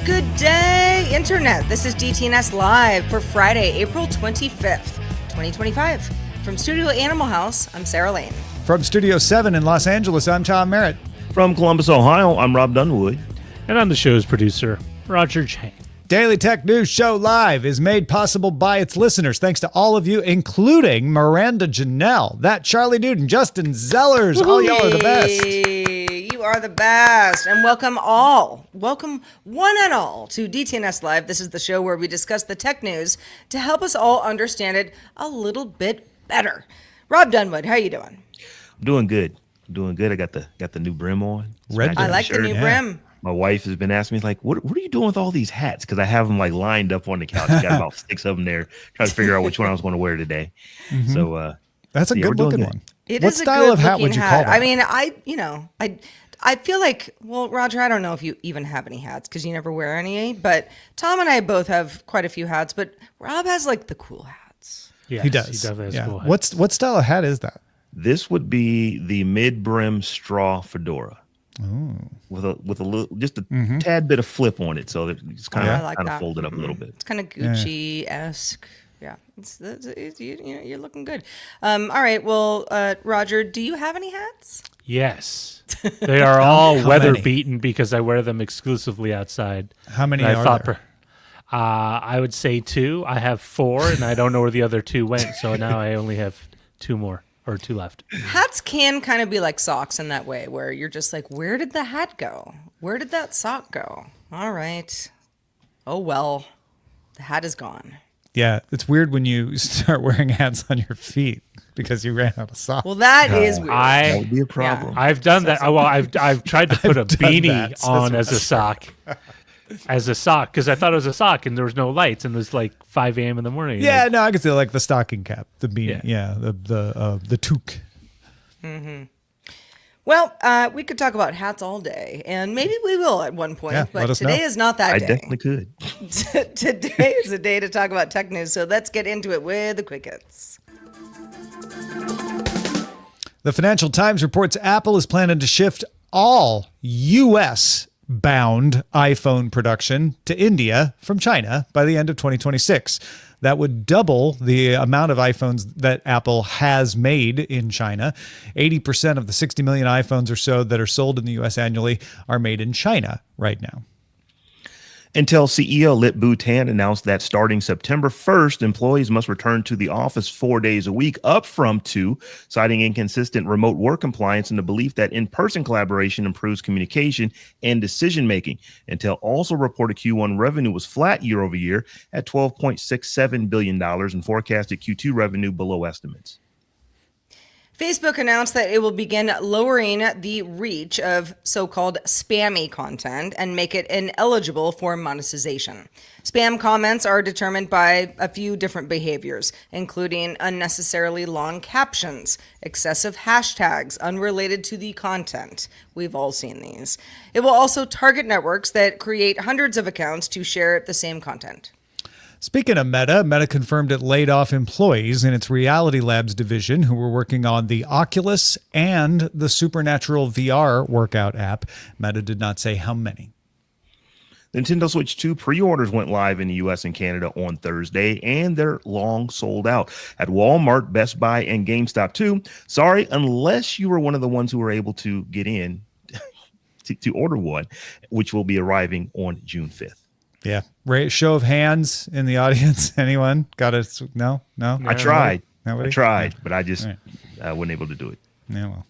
Good day, Internet. This is DTNS Live for Friday, April 25th, 2025. From Studio Animal House, I'm Sarah Lane. From Studio 7 in Los Angeles, I'm Tom Merritt. From Columbus, Ohio, I'm Robb Dunewood. And I'm the show's producer, Roger Chang. Daily Tech News Show Live is made possible by its listeners. Thanks to all of you, including Miranda Janelle, that Charlie Newton, Justin Zellers. All y'all are the best. You are the best. And welcome one and all to DTNS Live. This is the show where we discuss the tech news to help us all understand it a little bit better. Robb Dunewood, how you doing? I'm doing good. I got the new brim on. Red I like the new brim. My wife has been asking me, like, what are you doing with all these hats? Because I have them, like, lined up on the couch. I got about 6 of them there, trying to figure out which one I was going to wear today. Mm-hmm. So that's a good-looking one. What style of hat would you call that? I mean, I feel like, well, Roger, I don't know if you even have any hats because you never wear any, but Tom and I both have quite a few hats, but Robb has, like, the cool hats. Yes, he does. He definitely has cool hats. What style of hat is that? This would be the mid-brim straw fedora. Oh. With a little, just a tad bit of flip on it, so that it's kind of folded up a little bit. It's kind of Gucci-esque. Yeah, you're looking good. All right, well, Roger, do you have any hats? Yes, they are all weather beaten because I wear them exclusively outside. How many are there? I would say 2. I have 4, and I don't know where the other 2 went, so now I only have 2 more. Or 2 left. Hats can kind of be like socks in that way, where you're just like, where did the hat go? Where did that sock go? All right. Oh, well, the hat is gone. Yeah, it's weird when you start wearing hats on your feet because you ran out of socks. Well, that is weird. That would be a problem. Yeah. I've done that. Well, I've tried to put a beanie on as a sock. Because I thought it was a sock and there was no lights and it was like 5 a.m. in the morning. Yeah, no, I could say like the stocking cap, the beanie, the toque. Mm-hmm. Well, we could talk about hats all day, and maybe we will at one point, but today is not that day. I definitely could. Today is a day to talk about tech news, so let's get into it with the quick hits. The Financial Times reports Apple is planning to shift all U.S. bound iPhone production to India from China by the end of 2026. That would double the amount of iPhones that Apple has made in China. 80% of the 60 million iPhones or so that are sold in the U.S. annually are made in China right now. Intel CEO Lip-Bu Tan announced that starting September 1st, employees must return to the office 4 days a week, up from 2, citing inconsistent remote work compliance and the belief that in-person collaboration improves communication and decision-making. Intel also reported Q1 revenue was flat year over year at $12.67 billion and forecasted Q2 revenue below estimates. Facebook announced that it will begin lowering the reach of so-called spammy content and make it ineligible for monetization. Spam comments are determined by a few different behaviors, including unnecessarily long captions, excessive hashtags unrelated to the content. We've all seen these. It will also target networks that create hundreds of accounts to share the same content. Speaking of Meta confirmed it laid off employees in its Reality Labs division who were working on the Oculus and the Supernatural VR workout app. Meta did not say how many. The Nintendo Switch 2 pre-orders went live in the U.S. and Canada on Thursday, and they're long sold out at Walmart, Best Buy, and GameStop too. Sorry, unless you were one of the ones who were able to get in to order one, which will be arriving on June 5th. Yeah. Show of hands in the audience. Anyone got it? No. I tried. Nobody? I tried, but I just wasn't able to do it. Yeah, well.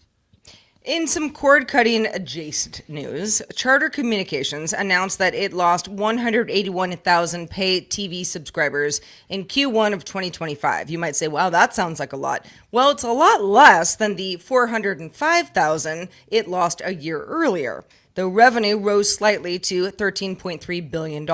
In some cord-cutting adjacent news, Charter Communications announced that it lost 181,000 pay TV subscribers in Q1 of 2025. You might say, wow, that sounds like a lot. Well, it's a lot less than the 405,000 it lost a year earlier, though revenue rose slightly to $13.3 billion.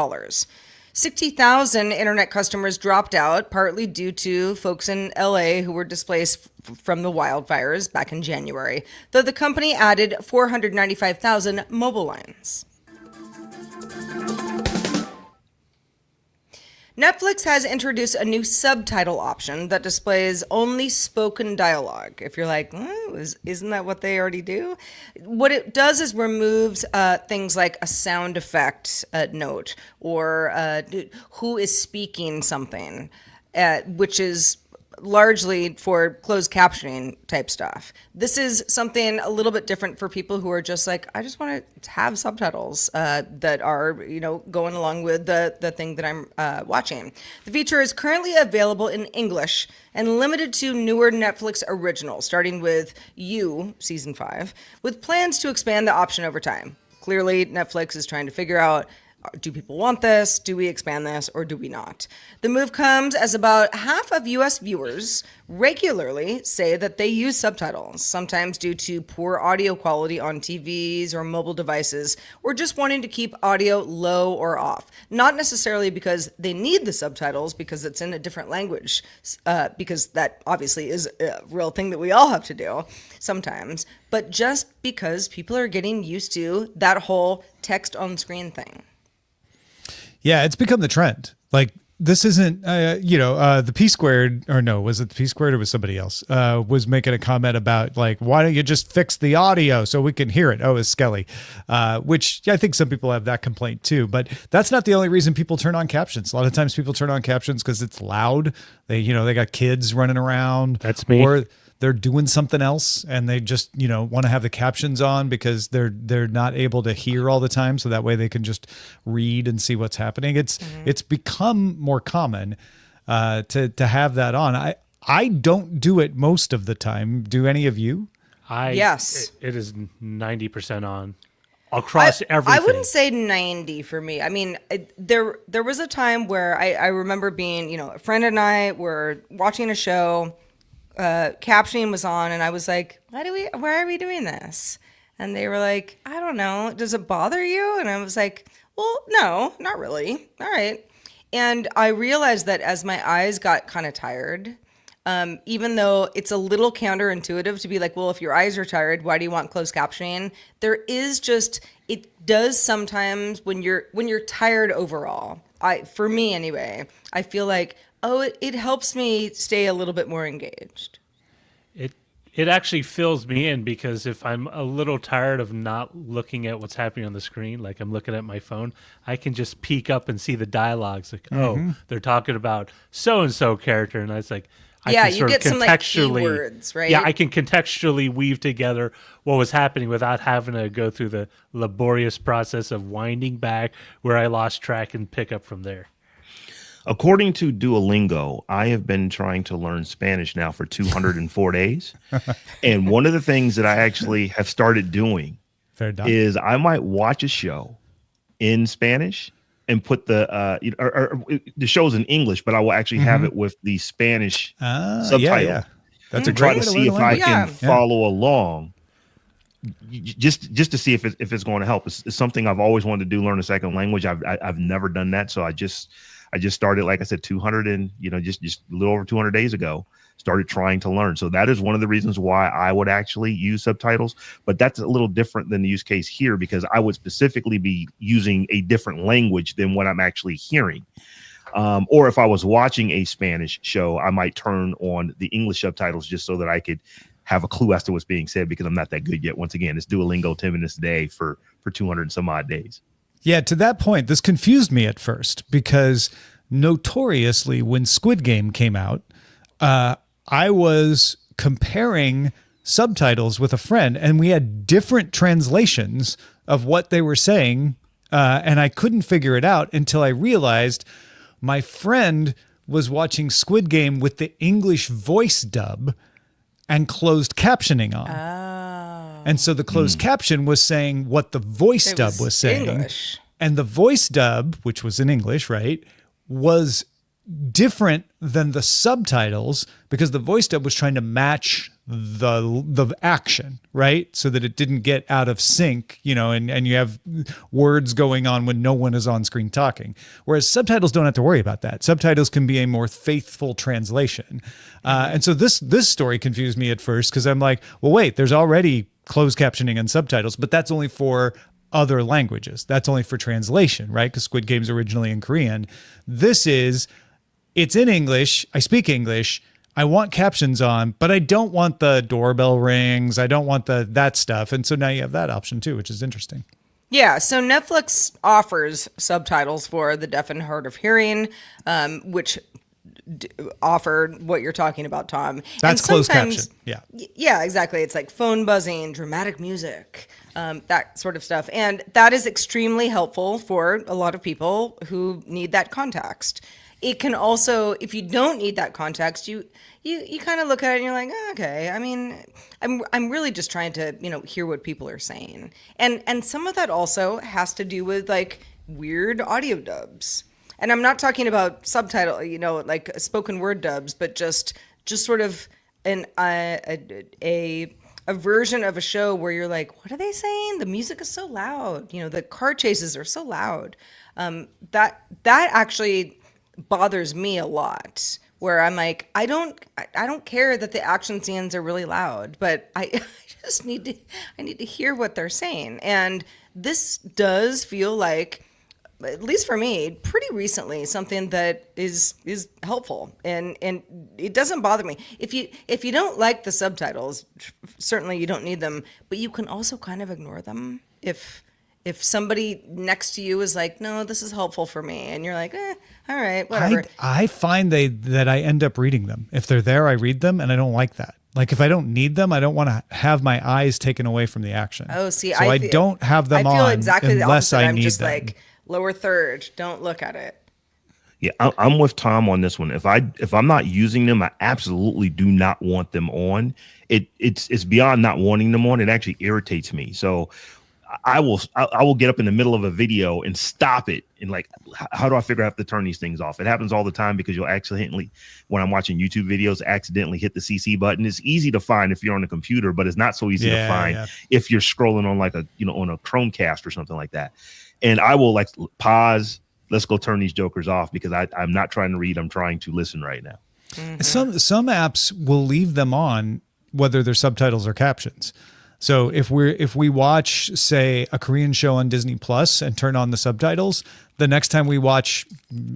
60,000 internet customers dropped out, partly due to folks in LA who were displaced from the wildfires back in January, though the company added 495,000 mobile lines. Netflix has introduced a new subtitle option that displays only spoken dialogue. If you're like, isn't that what they already do? What it does is removes things like a sound effect note or who is speaking something, which is largely for closed captioning type stuff. This is something a little bit different for people who are just like, I just want to have subtitles that are, going along with the thing that I'm watching. The feature is currently available in English and limited to newer Netflix originals, starting with You, season 5, with plans to expand the option over time. Clearly, Netflix is trying to figure out, do people want this? Do we expand this or do we not? The move comes as about half of U.S. viewers regularly say that they use subtitles, sometimes due to poor audio quality on TVs or mobile devices, or just wanting to keep audio low or off. Not necessarily because they need the subtitles because it's in a different language, because that obviously is a real thing that we all have to do sometimes, but just because people are getting used to that whole text on screen thing. Yeah, it's become the trend. Like, this isn't, the P Squared, or no, was it the P Squared or was somebody else, was making a comment about, like, why don't you just fix the audio so we can hear it? Oh, it's Skelly, which I think some people have that complaint too. But that's not the only reason people turn on captions. A lot of times people turn on captions because it's loud. They got kids running around. That's me. Or they're doing something else and they just, want to have the captions on because they're not able to hear all the time. So that way they can just read and see what's happening. It's become more common to have that on. I don't do it most of the time. Do any of you? Yes. It is 90% on across everything. I wouldn't say 90 for me. I mean, there was a time where I remember being, a friend and I were watching a show, captioning was on, and I was like, why are we doing this? And they were like, I don't know, does it bother you? And I was like, well, no, not really. All right. And I realized that as my eyes got kind of tired, even though it's a little counterintuitive to be like, well, if your eyes are tired, why do you want closed captioning? It does sometimes when you're tired overall. For me anyway, I feel like, it helps me stay a little bit more engaged. It actually fills me in because if I'm a little tired of not looking at what's happening on the screen, like I'm looking at my phone, I can just peek up and see the dialogues. Like, they're talking about so-and-so character. And I was like, I can you sort get of some like contextually, keywords, right? Yeah, I can contextually weave together what was happening without having to go through the laborious process of winding back where I lost track and pick up from there. According to Duolingo, I have been trying to learn Spanish now for 204 days. And one of the things that I actually have started doing is I might watch a show in Spanish and put the show's in English, but I will actually have it with the Spanish subtitle. Yeah. That's a try great to way see to if learn I it. can follow along. Just to see if it's going to help. It's something I've always wanted to do, learn a second language. I've never done that, so I just started, like I said, 200 and just a little over 200 days ago, started trying to learn. So that is one of the reasons why I would actually use subtitles, but that's a little different than the use case here because I would specifically be using a different language than what I'm actually hearing. Or if I was watching a Spanish show, I might turn on the English subtitles just so that I could have a clue as to what's being said because I'm not that good yet. Once again, it's Duolingo 10 minutes a day for 200 and some odd days. Yeah, to that point, this confused me at first because notoriously when Squid Game came out, I was comparing subtitles with a friend and we had different translations of what they were saying. And I couldn't figure it out until I realized my friend was watching Squid Game with the English voice dub and closed captioning on. And so the closed caption was saying what the voice dub was saying. English. And the voice dub, which was in English, right, was different than the subtitles because the voice dub was trying to match the action, right? So that it didn't get out of sync, and you have words going on when no one is on screen talking. Whereas subtitles don't have to worry about that. Subtitles can be a more faithful translation. And so this story confused me at first because I'm like, well, wait, there's already closed captioning and subtitles, but that's only for other languages. That's only for translation, right? Because Squid Game's originally in Korean. This is, it's in English. I speak English. I want captions on, but I don't want the doorbell rings. I don't want that stuff. And so now you have that option too, which is interesting. Yeah, so Netflix offers subtitles for the deaf and hard of hearing, which offer what you're talking about, Tom. That's closed caption. Yeah. Yeah, exactly. It's like phone buzzing, dramatic music, that sort of stuff. And that is extremely helpful for a lot of people who need that context. It can also, if you don't need that context, you kind of look at it and you're like, oh, okay. I mean, I'm really just trying to, hear what people are saying. And some of that also has to do with like weird audio dubs. And I'm not talking about subtitle, like spoken word dubs, but just sort of a version of a show where you're like, what are they saying? The music is so loud. The car chases are so loud. That actually bothers me a lot. Where I'm like, I don't care that the action scenes are really loud, but I just need to hear what they're saying. And this does feel like, at least for me, pretty recently, something that is helpful, and it doesn't bother me. If you don't like the subtitles, certainly you don't need them, but you can also kind of ignore them if somebody next to you is like, no, this is helpful for me, and you're like, all right, whatever. I find that I end up reading them. If they're there, I read them, and I don't like that. Like if I don't need them, I don't want to have my eyes taken away from the action. Oh, see, so I don't have them on. I feel exactly the unless opposite. I I'm need just them. like lower third. Don't look at it. Yeah, I'm with Tom on this one. If I'm not using them, I absolutely do not want them on. It's beyond not wanting them on. It actually irritates me. So I will get up in the middle of a video and stop it. And like, how do I figure out how to turn these things off? It happens all the time because you'll accidentally, when I'm watching YouTube videos, accidentally hit the CC button. It's easy to find if you're on a computer, but it's not so easy to find if you're scrolling on like on a Chromecast or something like that. And I will like pause. Let's go turn these jokers off because I'm not trying to read. I'm trying to listen right now. Mm-hmm. Some apps will leave them on whether they're subtitles or captions. So if we watch, say, a Korean show on Disney Plus and turn on the subtitles, the next time we watch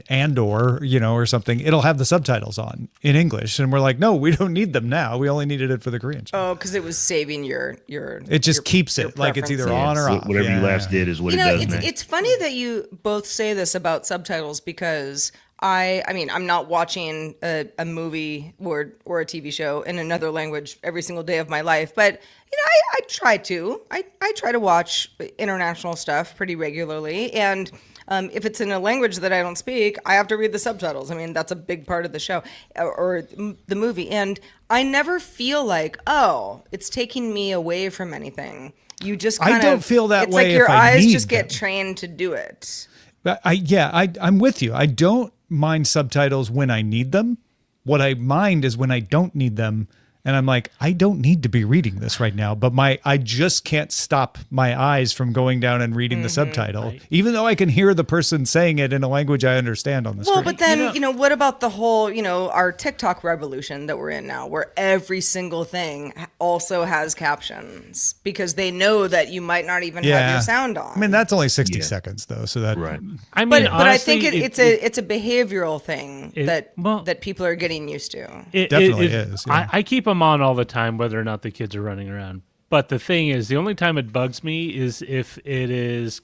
Andor, or something, it'll have the subtitles on in English, and we're like, no, we don't need them now. We only needed it for the Korean show. Oh, because it was saving your. It just keeps it like it's either on or off. Whatever you last did is what it does now. It's funny that you both say this about subtitles because I mean, I'm not watching a movie or a TV show in another language every single day of my life, but I try to. I try to watch international stuff pretty regularly, and if it's in a language that I don't speak, I have to read the subtitles. I mean, that's a big part of the show or the movie, and I never feel like, oh, it's taking me away from anything. You just kind I don't feel that it's way. like your if I eyes need just get them. trained to do it. But I'm with you. I don't mind subtitles when I need them. What I mind is when I don't need them. And I'm like, I don't need to be reading this right now, but I just can't stop my eyes from going down and reading the subtitle, even though I can hear the person saying it in a language I understand on the screen. Well, but then, what about the whole, our TikTok revolution that we're in now, where every single thing also has captions because they know that you might not even have your sound on. I mean, that's only 60 seconds though, so that right. I mean, but honestly, I think it's a behavioral thing that people are getting used to. It definitely is. Yeah. I keep them on all the time, whether or not the kids are running around. But the thing is, the only time it bugs me is if it is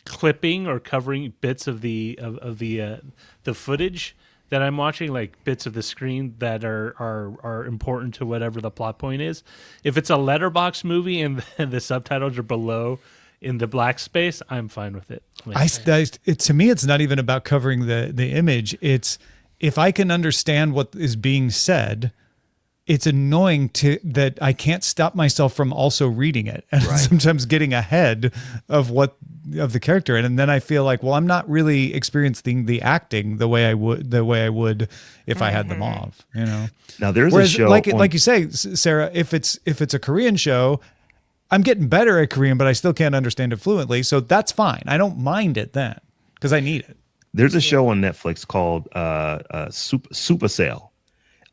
clipping or covering bits of the footage that I'm watching, like bits of the screen that are important to whatever the plot point is. If it's a letterbox movie and the subtitles are below in the black space, I'm fine with it. To me, it's not even about covering the image. It's if I can understand what is being said. It's annoying that I can't stop myself from also reading it and sometimes getting ahead of the character. And then I feel like, well, I'm not really experiencing the acting the way I would if I had them off, Now there's Whereas, a show like you say, Sarah, if it's a Korean show, I'm getting better at Korean, but I still can't understand it fluently. So that's fine. I don't mind it then because I need it. There's a show on Netflix called Super Sale.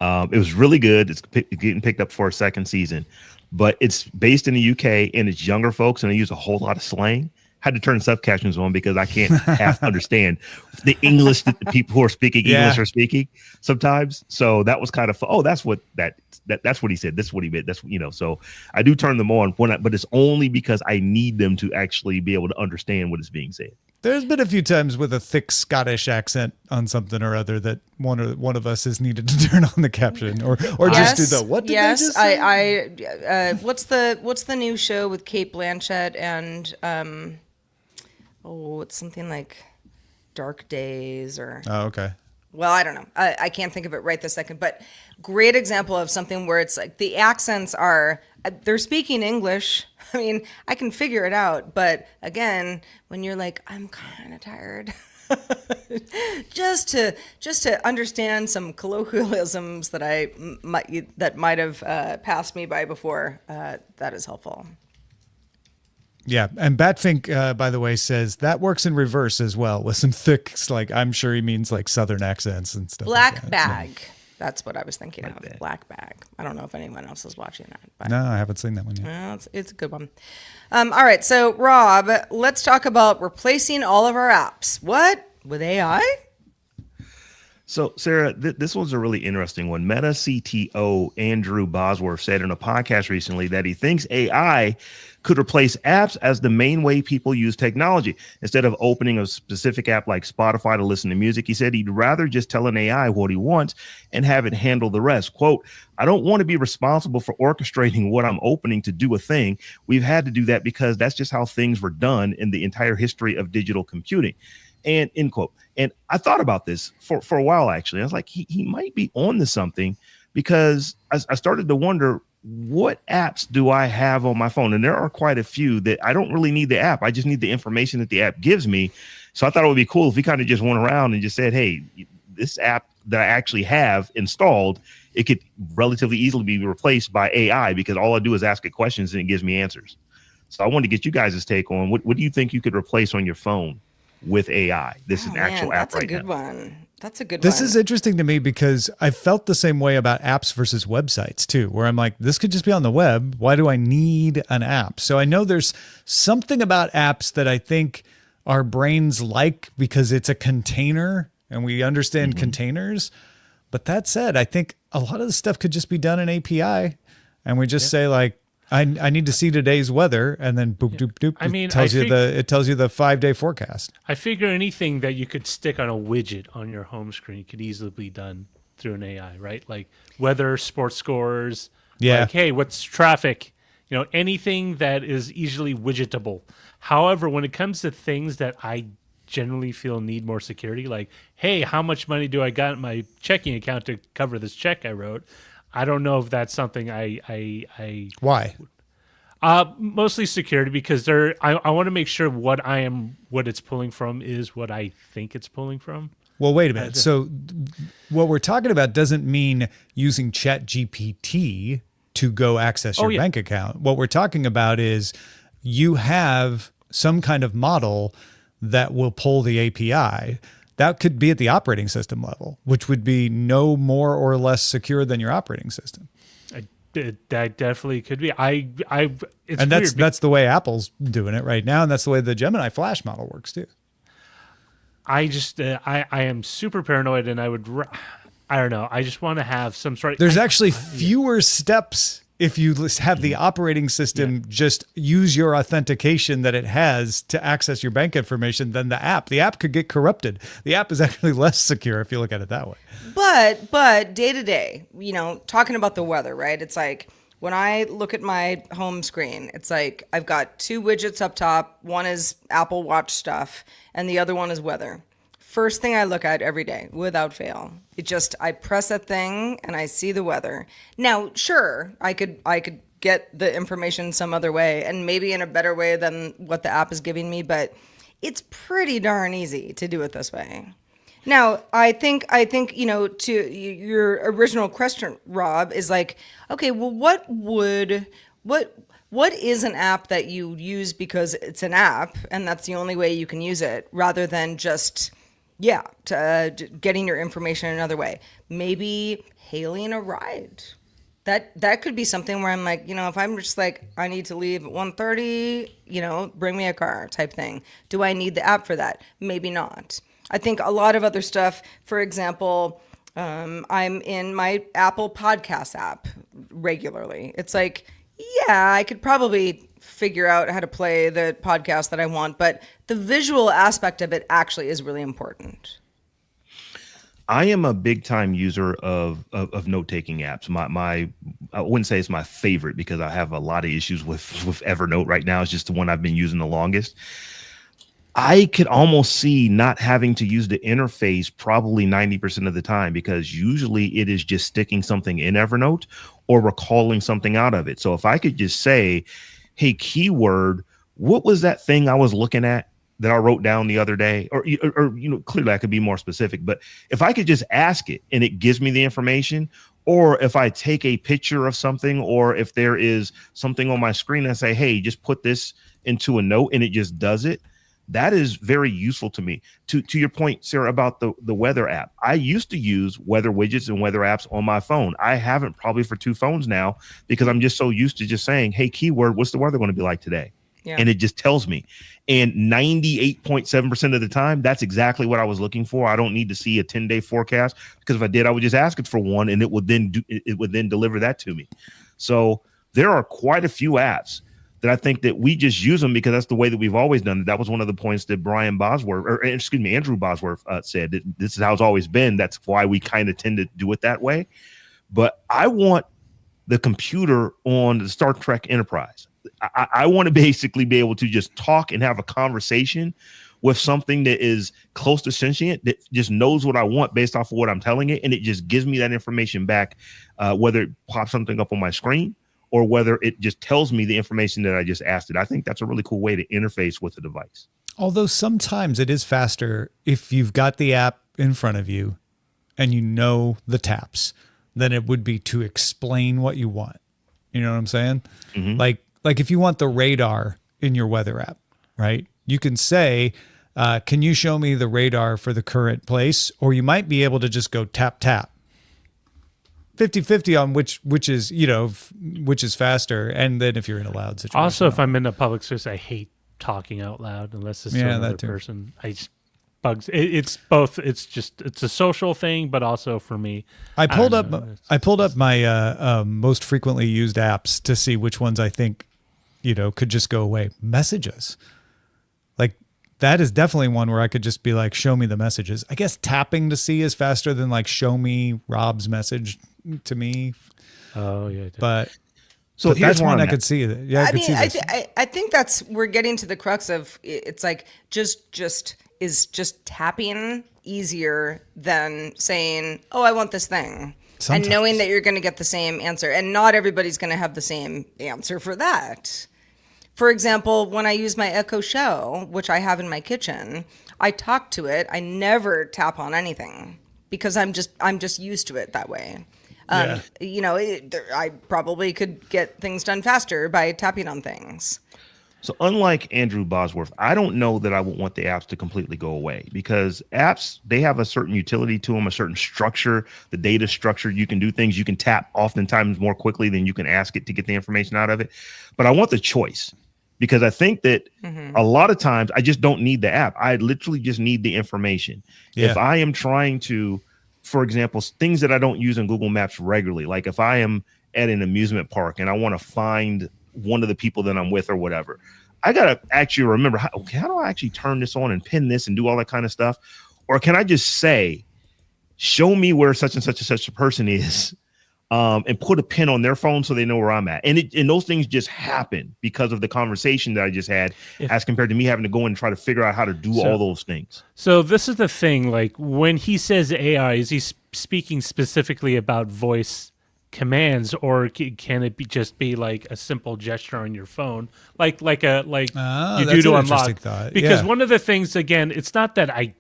It was really good. It's getting picked up for a second season, but it's based in the UK and it's younger folks and they use a whole lot of slang. had to turn subcaptions on because I can't half understand the English that the people who are speaking English are speaking sometimes. So that was kind of, that's what that's what he said. That's what he meant. That's, so I do turn them on but it's only because I need them to actually be able to understand what is being said. There's been a few times with a thick Scottish accent on something or other that one of us has needed to turn on the caption or just do the what did they just say? What's the new show with Kate Blanchett and it's something like Dark Days or okay. Well, I don't know. I can't think of it right this second, but great example of something where it's like the accents they're speaking English. I mean, I can figure it out, but again, when you're like, I'm kind of tired, just to understand some colloquialisms that might have passed me by before, that is helpful. Yeah, and Batfink, by the way, says that works in reverse as well with some thick, like I'm sure he means like Southern accents and stuff. Black like that, bag. So. That's what I was thinking of. Bag. Black bag. I don't know if anyone else is watching that. But no, I haven't seen that one yet. well, it's a good one. All right, so Rob, let's talk about replacing all of our apps. What? With AI? So, Sarah, this one's a really interesting one. Meta CTO Andrew Bosworth said in a podcast recently that he thinks AI could replace apps as the main way people use technology. Instead of opening a specific app like Spotify to listen to music, he said he'd rather just tell an AI what he wants and have it handle the rest. Quote, I don't want to be responsible for orchestrating what I'm opening to do a thing. We've had to do that because that's just how things were done in the entire history of digital computing. And end quote. And I thought about this for a while, actually. I was like, he might be on to something because I started to wonder, what apps do I have on my phone? And there are quite a few that I don't really need the app. I just need the information that the app gives me. So I thought it would be cool if we kind of just went around and just said, hey, this app that I actually have installed, it could relatively easily be replaced by AI because all I do is ask it questions and it gives me answers. So I wanted to get you guys' take on what do you think you could replace on your phone with AI? This is an actual app right now. That's a good one. That's a good one. This is interesting to me because I felt the same way about apps versus websites too, where I'm like, this could just be on the web. Why do I need an app? So I know there's something about apps that I think our brains like because it's a container and we understand containers. But that said, I think a lot of the stuff could just be done in API and we just say like, I need to see today's weather, and then boop, doop, doop. I mean, it tells you the 5-day forecast. I figure anything that you could stick on a widget on your home screen could easily be done through an AI, right? Like weather, sports scores. Yeah. Like, hey, what's traffic? Anything that is easily widgetable. However, when it comes to things that I generally feel need more security, like, hey, how much money do I got in my checking account to cover this check I wrote? I don't know if that's something I Why? Mostly security because I want to make sure what it's pulling from is what I think it's pulling from. Well, wait a minute. So what we're talking about doesn't mean using ChatGPT to go access your bank account. What we're talking about is you have some kind of model that will pull the API. That could be at the operating system level, which would be no more or less secure than your operating system. That definitely could be. It's and weird that's the way Apple's doing it right now, and that's the way the Gemini Flash model works too. I just I am super paranoid, and I don't know. I just want to have some sort of. There's actually fewer steps if you have the operating system just use your authentication that it has to access your bank information than the app. The app could get corrupted. The app is actually less secure if you look at it that way. But day to day, talking about the weather, right? It's like when I look at my home screen, it's like I've got two widgets up top. One is Apple Watch stuff, and the other one is weather. First thing I look at every day, without fail. I press a thing and I see the weather. Now, sure, I could get the information some other way and maybe in a better way than what the app is giving me, but it's pretty darn easy to do it this way. Now, I think to your original question, Rob, is like, okay, well, what is an app that you use because it's an app and that's the only way you can use it rather than just getting your information another way? Maybe hailing a ride. That could be something where I'm like, if I'm just like, I need to leave at 1:30, bring me a car type thing. Do I need the app for that? Maybe not. I think a lot of other stuff, for example, I'm in my Apple Podcast app regularly. It's like, yeah, I could probably figure out how to play the podcast that I want, but the visual aspect of it actually is really important. I am a big time user of note-taking apps. My I wouldn't say it's my favorite because I have a lot of issues with Evernote right now. It's just the one I've been using the longest. I could almost see not having to use the interface probably 90% of the time, because usually it is just sticking something in Evernote or recalling something out of it. So if I could just say, hey, keyword, what was that thing I was looking at that I wrote down the other day? Or clearly I could be more specific, but if I could just ask it and it gives me the information, or if I take a picture of something, or if there is something on my screen and say, hey, just put this into a note, and it just does it. That is very useful to me. To your point, Sarah, about the weather app. I used to use weather widgets and weather apps on my phone. I haven't probably for 2 phones now, because I'm just so used to just saying, hey, keyword, what's the weather going to be like today? Yeah. And it just tells me. And 98.7% of the time, that's exactly what I was looking for. I don't need to see a 10-day forecast, because if I did, I would just ask it for one, and it would then deliver that to me. So there are quite a few apps that I think that we just use them because that's the way that we've always done it. That was one of the points that Andrew Bosworth said, that this is how it's always been. That's why we kind of tend to do it that way. But I want the computer on the Star Trek Enterprise. I want to basically be able to just talk and have a conversation with something that is close to sentient, that just knows what I want based off of what I'm telling it. And it just gives me that information back, whether it pops something up on my screen or whether it just tells me the information that I just asked it. I think that's a really cool way to interface with the device. Although sometimes it is faster if you've got the app in front of you and you know the taps than it would be to explain what you want. You know what I'm saying? Mm-hmm. Like if you want the radar in your weather app, right? You can say, can you show me the radar for the current place? Or you might be able to just go tap, tap. 50-50 on which is faster. And then if you're in a loud situation. Also, if I'm in a public space, I hate talking out loud unless it's to another person. I just bugs. It's both. It's a social thing, but also for me. I pulled up my most frequently used apps to see which ones I think, could just go away. Messages. Like that is definitely one where I could just be like, show me the messages. I guess tapping to see is faster than like show me Robb's message to me. Oh yeah. But that's one I could see. Yeah, I think we're getting to the crux of it's like is tapping easier than saying, oh, I want this thing. Sometimes. And knowing that you're going to get the same answer. And not everybody's going to have the same answer for that. For example, when I use my Echo Show, which I have in my kitchen, I talk to it. I never tap on anything because I'm just used to it that way. I probably could get things done faster by tapping on things. So unlike Andrew Bosworth, I don't know that I would want the apps to completely go away, because apps, they have a certain utility to them, a certain structure, the data structure. You can do things. You can tap oftentimes more quickly than you can ask it to get the information out of it. But I want the choice, because I think that a lot of times I just don't need the app. I literally just need the information. Yeah. If I am trying to, for example, things that I don't use in Google Maps regularly, like if I am at an amusement park and I want to find one of the people that I'm with or whatever, I got to actually remember, how do I actually turn this on and pin this and do all that kind of stuff? Or can I just say, show me where such and such a person is, and put a pin on their phone so they know where I'm at. And those things just happen because of the conversation that I just had, as compared to me having to go and try to figure out how to do all those things. So this is the thing, like when he says AI, is he speaking specifically about voice commands, or can it just be like a simple gesture on your phone, like you do to unlock? Because one of the things, again, it's not that I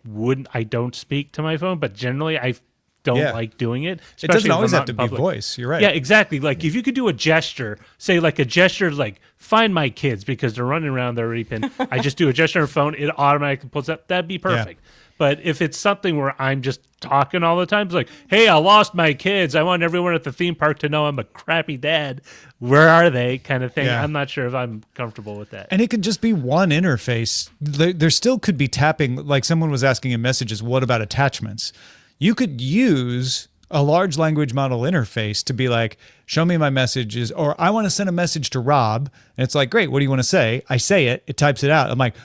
don't speak to my phone, but generally I don't like doing it. It doesn't always have to be voice. You're right. Yeah, exactly. Like if you could do a gesture, say like a gesture like find my kids because they're running around, they're already pinned. I just do a gesture on the phone, it automatically pulls up. That'd be perfect. But if it's something where I'm just talking all the time, it's like, hey, I lost my kids. I want everyone at the theme park to know I'm a crappy dad. Where are they? Kind of thing. Yeah. I'm not sure if I'm comfortable with that. And it could just be one interface. There still could be tapping. Like someone was asking in messages, what about attachments? You could use a large language model interface to be like, show me my messages, or I want to send a message to Rob. And it's like, great, what do you want to say? I say it, it types it out. I'm like,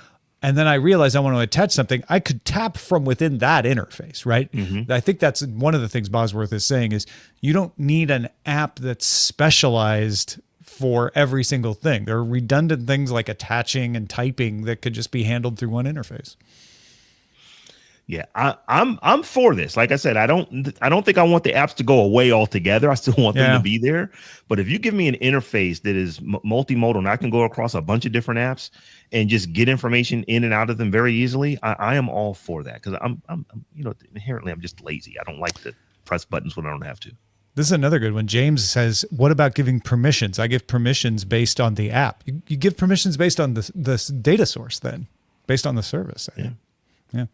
and then I realize I want to attach something. I could tap from within that interface, right? I think that's one of the things Bosworth is saying is you don't need an app that's specialized for every single thing. There are redundant things like attaching and typing that could just be handled through one interface. Yeah, I'm for this. Like I said, I don't think I want the apps to go away altogether. I still want them to be there. But if you give me an interface that is multimodal and I can go across a bunch of different apps and just get information in and out of them very easily, I am all for that, because I'm inherently I'm just lazy. I don't like to press buttons when I don't have to. This is another good one. James says, what about giving permissions? I give permissions based on the app. You give permissions based on the data source then, based on the service. Yeah.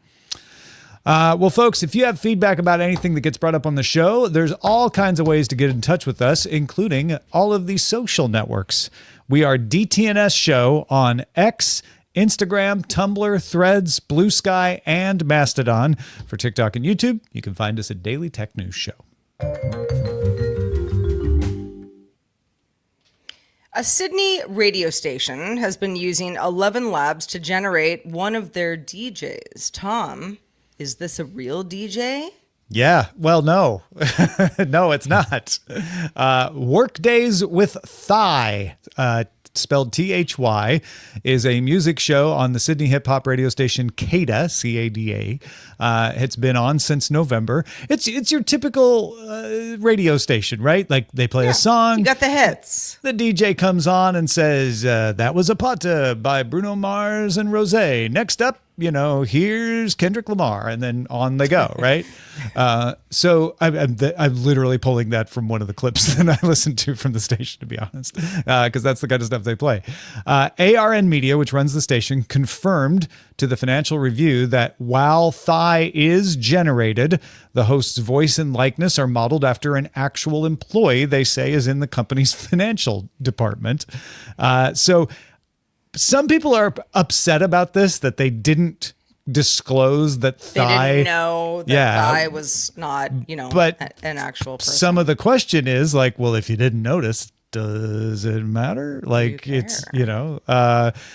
Well, folks, if you have feedback about anything that gets brought up on the show, there's all kinds of ways to get in touch with us, including all of these social networks. We are DTNS Show on X, Instagram, Tumblr, Threads, Blue Sky, and Mastodon. For TikTok and YouTube, you can find us at Daily Tech News Show. A Sydney radio station has been using 11 labs to generate one of their DJs. Tom, is this a real DJ? Yeah, well, no. No, it's not. Workdays with Thigh, spelled Thy, is a music show on the Sydney hip-hop radio station CADA, C-A-D-A. It's been on since November. It's your typical radio station, right? Like they play a song. You got the hits. The DJ comes on and says, that was a Pata by Bruno Mars and Rosé. Next up, here's Kendrick Lamar, and then on they go, right? So I'm literally pulling that from one of the clips that I listened to from the station, to be honest, because that's the kind of stuff they play. ARN Media, which runs the station, confirmed to the Financial Review that while Thigh is generated, the host's voice and likeness are modeled after an actual employee they say is in the company's financial department. So some people are upset about this, that they didn't disclose that Thigh. They didn't know that Thigh was not, but an actual person. Some of the question is like, well, if you didn't notice, does it matter? Like it's,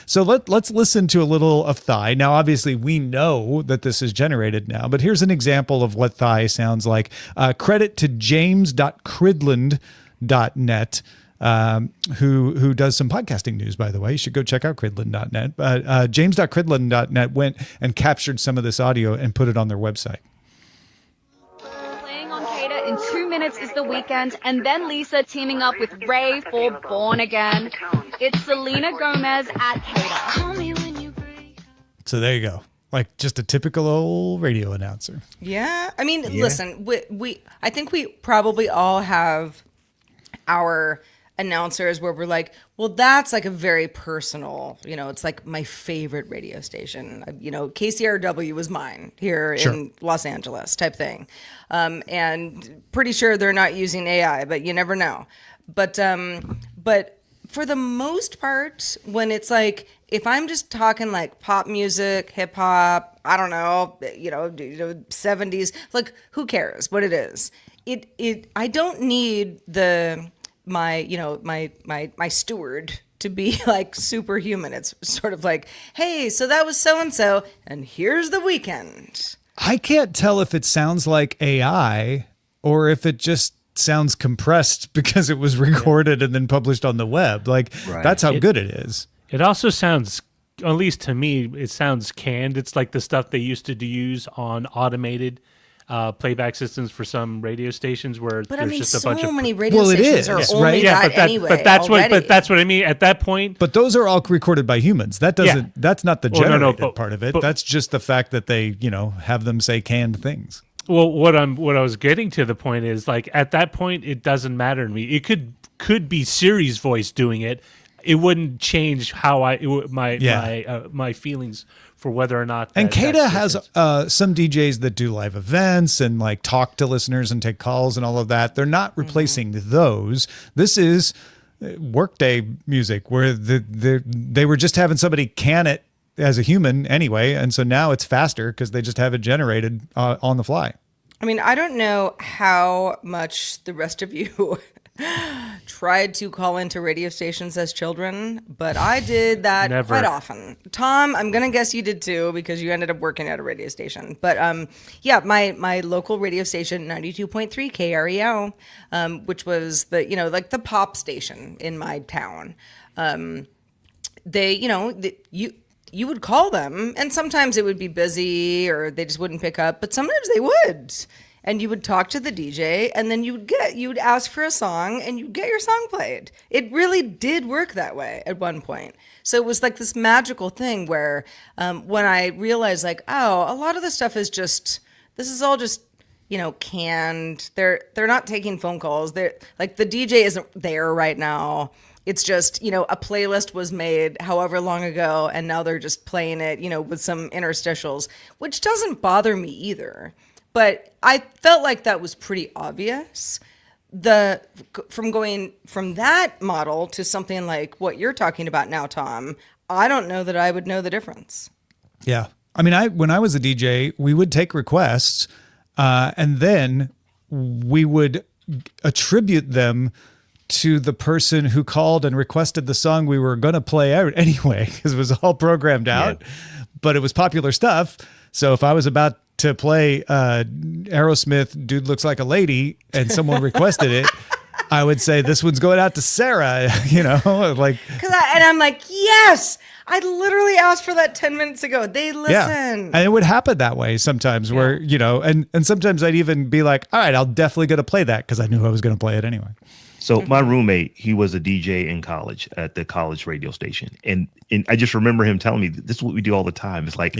so let's listen to a little of Thigh. Now, obviously we know that this is generated now, but here's an example of what Thigh sounds like. Credit to james.cridland.net. Who does some podcasting news, by the way. You should go check out cridland.net. James.cridland.net went and captured some of this audio and put it on their website. Playing on Cater in 2 minutes is The Weeknd, and then Lisa teaming up with Ray for Born Again. It's Selena Gomez at Cater. So there you go. Like just a typical old radio announcer. Yeah. I mean, listen, I think we probably all have our announcers where we're like, well, that's like a very personal, it's like my favorite radio station. KCRW was mine here in Los Angeles type thing. And pretty sure they're not using AI, but you never know. But for the most part, when it's like, if I'm just talking like pop music, hip hop, I don't know, 70s, like who cares what it is? I don't need my steward to be like superhuman. It's sort of like, hey, so that was so-and-so, and here's The Weeknd. I can't tell if it sounds like AI or if it just sounds compressed because it was recorded and then published on the web. Like that's how good it is. It also sounds, at least to me, it sounds canned. It's like the stuff they used to use on automated playback systems for some radio stations where there's just a bunch of many radio stations are only that anyway. But that's what I mean at that point. But those are all recorded by humans. That doesn't. That's not the generated part of it. That's just the fact that they have them say canned things. Well, what I was getting to the point is like at that point it doesn't matter to me. It could be Siri's voice doing it. it wouldn't change how Yeah. my feelings for whether or not. And that's CADA has different. some DJs that do live events and like talk to listeners and take calls and all of that. They're not replacing those. This is workday music where they were just having somebody can it as a human anyway. And so now it's faster because they just have it generated on the fly. I mean, I don't know how much the rest of you tried to call into radio stations as children, but I did that Never. quite often. Tom, I'm going to guess you did too because you ended up working at a radio station. But yeah, my local radio station, 92.3 KREO, which was the, like the pop station in my town. They, you would call them and sometimes it would be busy or they just wouldn't pick up, but sometimes they would. And you would talk to the DJ and then you would ask for a song and you'd get your song played. It really did work that way at one point. So it was like this magical thing where when I realized like, oh, a lot of the stuff is this is all just, canned. They're not taking phone calls. They're like the DJ isn't there right now. It's just, a playlist was made however long ago and now they're just playing it, with some interstitials, which doesn't bother me either. But I felt like that was pretty obvious. From going from that model to something like what you're talking about now, Tom, I don't know that I would know the difference. Yeah. I mean, when I was a DJ, we would take requests and then we would attribute them to the person who called and requested the song we were going to play out anyway, because it was all programmed out, but it was popular stuff. So if I was about to play Aerosmith, Dude Looks Like a Lady, and someone requested it, I would say, this one's going out to Sarah, like. And I'm like, yes, I literally asked for that 10 minutes ago. They listen. Yeah. And it would happen that way sometimes where, and sometimes I'd even be like, all right, I'll definitely going to play that because I knew I was going to play it anyway. So my roommate, he was a DJ in college at the college radio station. And I just remember him telling me, this is what we do all the time. It's like,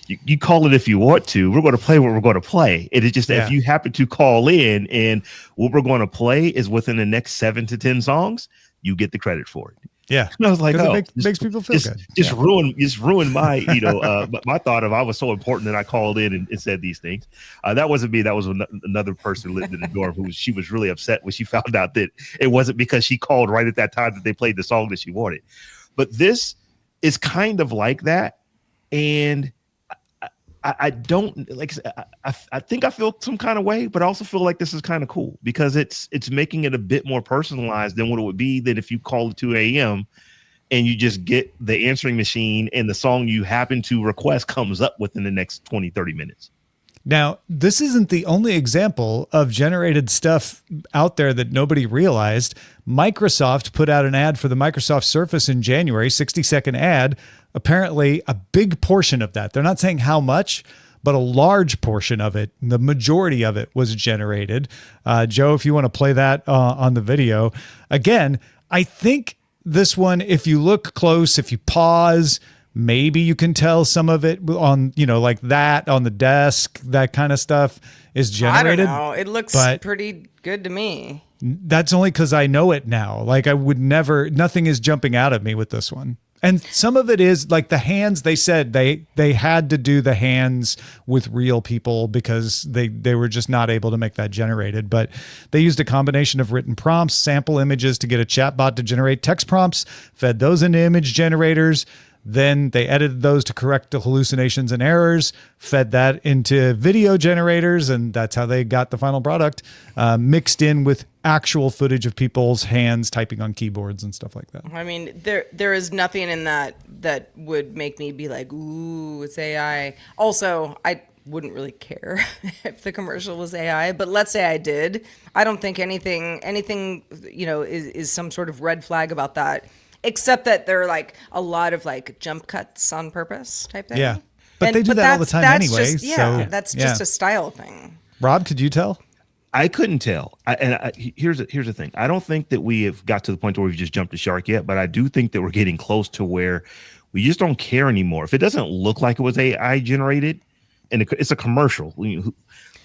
you call it if you want to. We're going to play what we're going to play. It is just that if you happen to call in and what we're going to play is within the next 7 to 10 songs, you get the credit for it. Yeah. And I was like, it makes people feel good. Just ruin my, my thought of I was so important that I called in and said these things. That wasn't me. That was another person lived in the dorm she was really upset when she found out that it wasn't because she called right at that time that they played the song that she wanted. But this is kind of like that. And I don't like, I think I feel some kind of way, but I also feel like this is kind of cool because it's making it a bit more personalized than what it would be that if you call at 2 a.m. and you just get the answering machine and the song you happen to request comes up within the next 20, 30 minutes. Now, this isn't the only example of generated stuff out there that nobody realized. Microsoft put out an ad for the Microsoft Surface in January, 60-second ad. Apparently, a big portion of that, they're not saying how much, but a large portion of it, the majority of it was generated. Joe, if you want to play that on the video. Again, I think this one, if you look close, if you pause, maybe you can tell some of it on, like that on the desk, that kind of stuff is generated. I don't know. It looks pretty good to me. That's only because I know it now. Like I would never, nothing is jumping out at me with this one. And some of it is like the hands, they said they had to do the hands with real people because they were just not able to make that generated. But they used a combination of written prompts, sample images to get a chatbot to generate text prompts, fed those into image generators. Then they edited those to correct the hallucinations and errors, fed that into video generators, and that's how they got the final product, mixed in with actual footage of people's hands typing on keyboards and stuff like that. I mean, there is nothing in that would make me be like, ooh, it's AI. Also, I wouldn't really care if the commercial was AI, but let's say I did. I don't think anything is some sort of red flag about that. Except that there are like a lot of like jump cuts on purpose type thing. Yeah. But they do that all the time anyway. That's just a style thing. Rob, could you tell? I couldn't tell. Here's the thing. I don't think that we have got to the point where we've just jumped the shark yet, but I do think that we're getting close to where we just don't care anymore. If it doesn't look like it was AI generated and it's a commercial,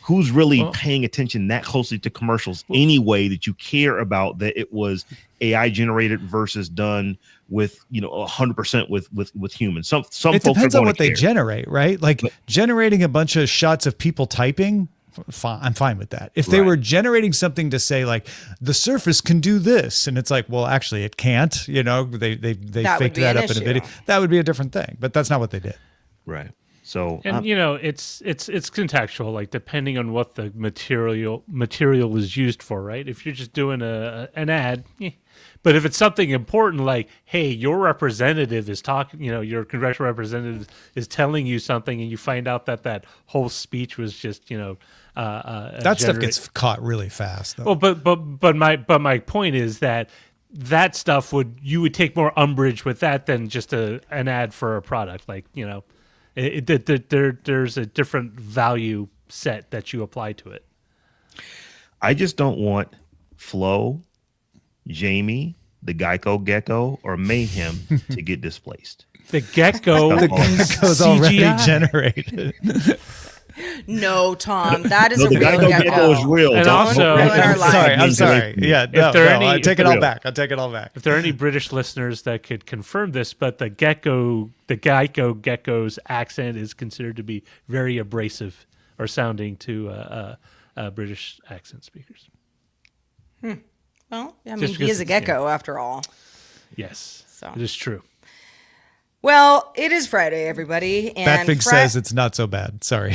who's really paying attention that closely to commercials anyway, that you care about that it was AI generated versus done with 100% with humans. Some It folks depends are on going what to they care. generate, right? Like generating a bunch of shots of people typing. I'm fine with that. If they were generating something to say like the Surface can do this, and it's like, well, actually it can't. They That would faked be that an up in a issue. video. That would be a different thing. But that's not what they did. Right. So And it's contextual, like depending on what the material is used for, right? If you're just doing an ad, but if it's something important, like, hey, your representative is talking, your congressional representative is telling you something, and you find out that whole speech was just, That stuff gets caught really fast, though. Well, but my point is that stuff you would take more umbrage with that than just an ad for a product, like there's a different value set that you apply to it. I just don't want Flo, Jamie, the Geico Gecko, or Mayhem to get displaced. The gecko, The gecko's already generated. No, Tom, that is No, a the real Geico gecko. Gecko is real. And Don't also- ruin our lives. I'm sorry. Yeah, no, there are no, any- I take it all back. I'll take it all back. If there are any British listeners that could confirm this, but the Geico gecko's accent is considered to be very abrasive or sounding to British accent speakers. Well, I mean, Just he because is a it's- gecko after all. Yes, So. it is true. Well, it is Friday, everybody. And Batfig says it's not so bad. Sorry.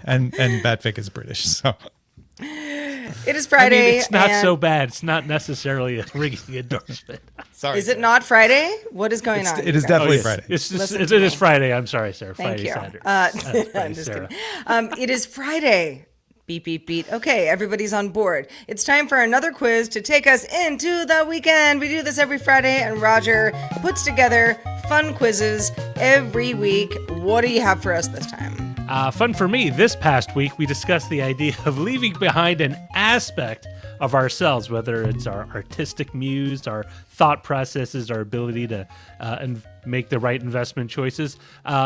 and Batfig is British, so it is I Friday. mean, it's not and- so bad. It's not necessarily a ringing endorsement. sorry. Is it not Friday? What is going on? It is you guys? definitely yes. Friday. It's just, Listen it to is me. Friday. I'm sorry, Sarah. Thank Friday, you. Sanders. I'm Friday, just Sarah. kidding. It is Friday. Beep, beep, beep. Okay, everybody's on board. It's time for another quiz to take us into the weekend. We do this every Friday, and Roger puts together fun quizzes every week. What do you have for us this time? Fun for me. This past week, we discussed the idea of leaving behind an aspect of ourselves, whether it's our artistic muse, our thought processes, our ability to make the right investment choices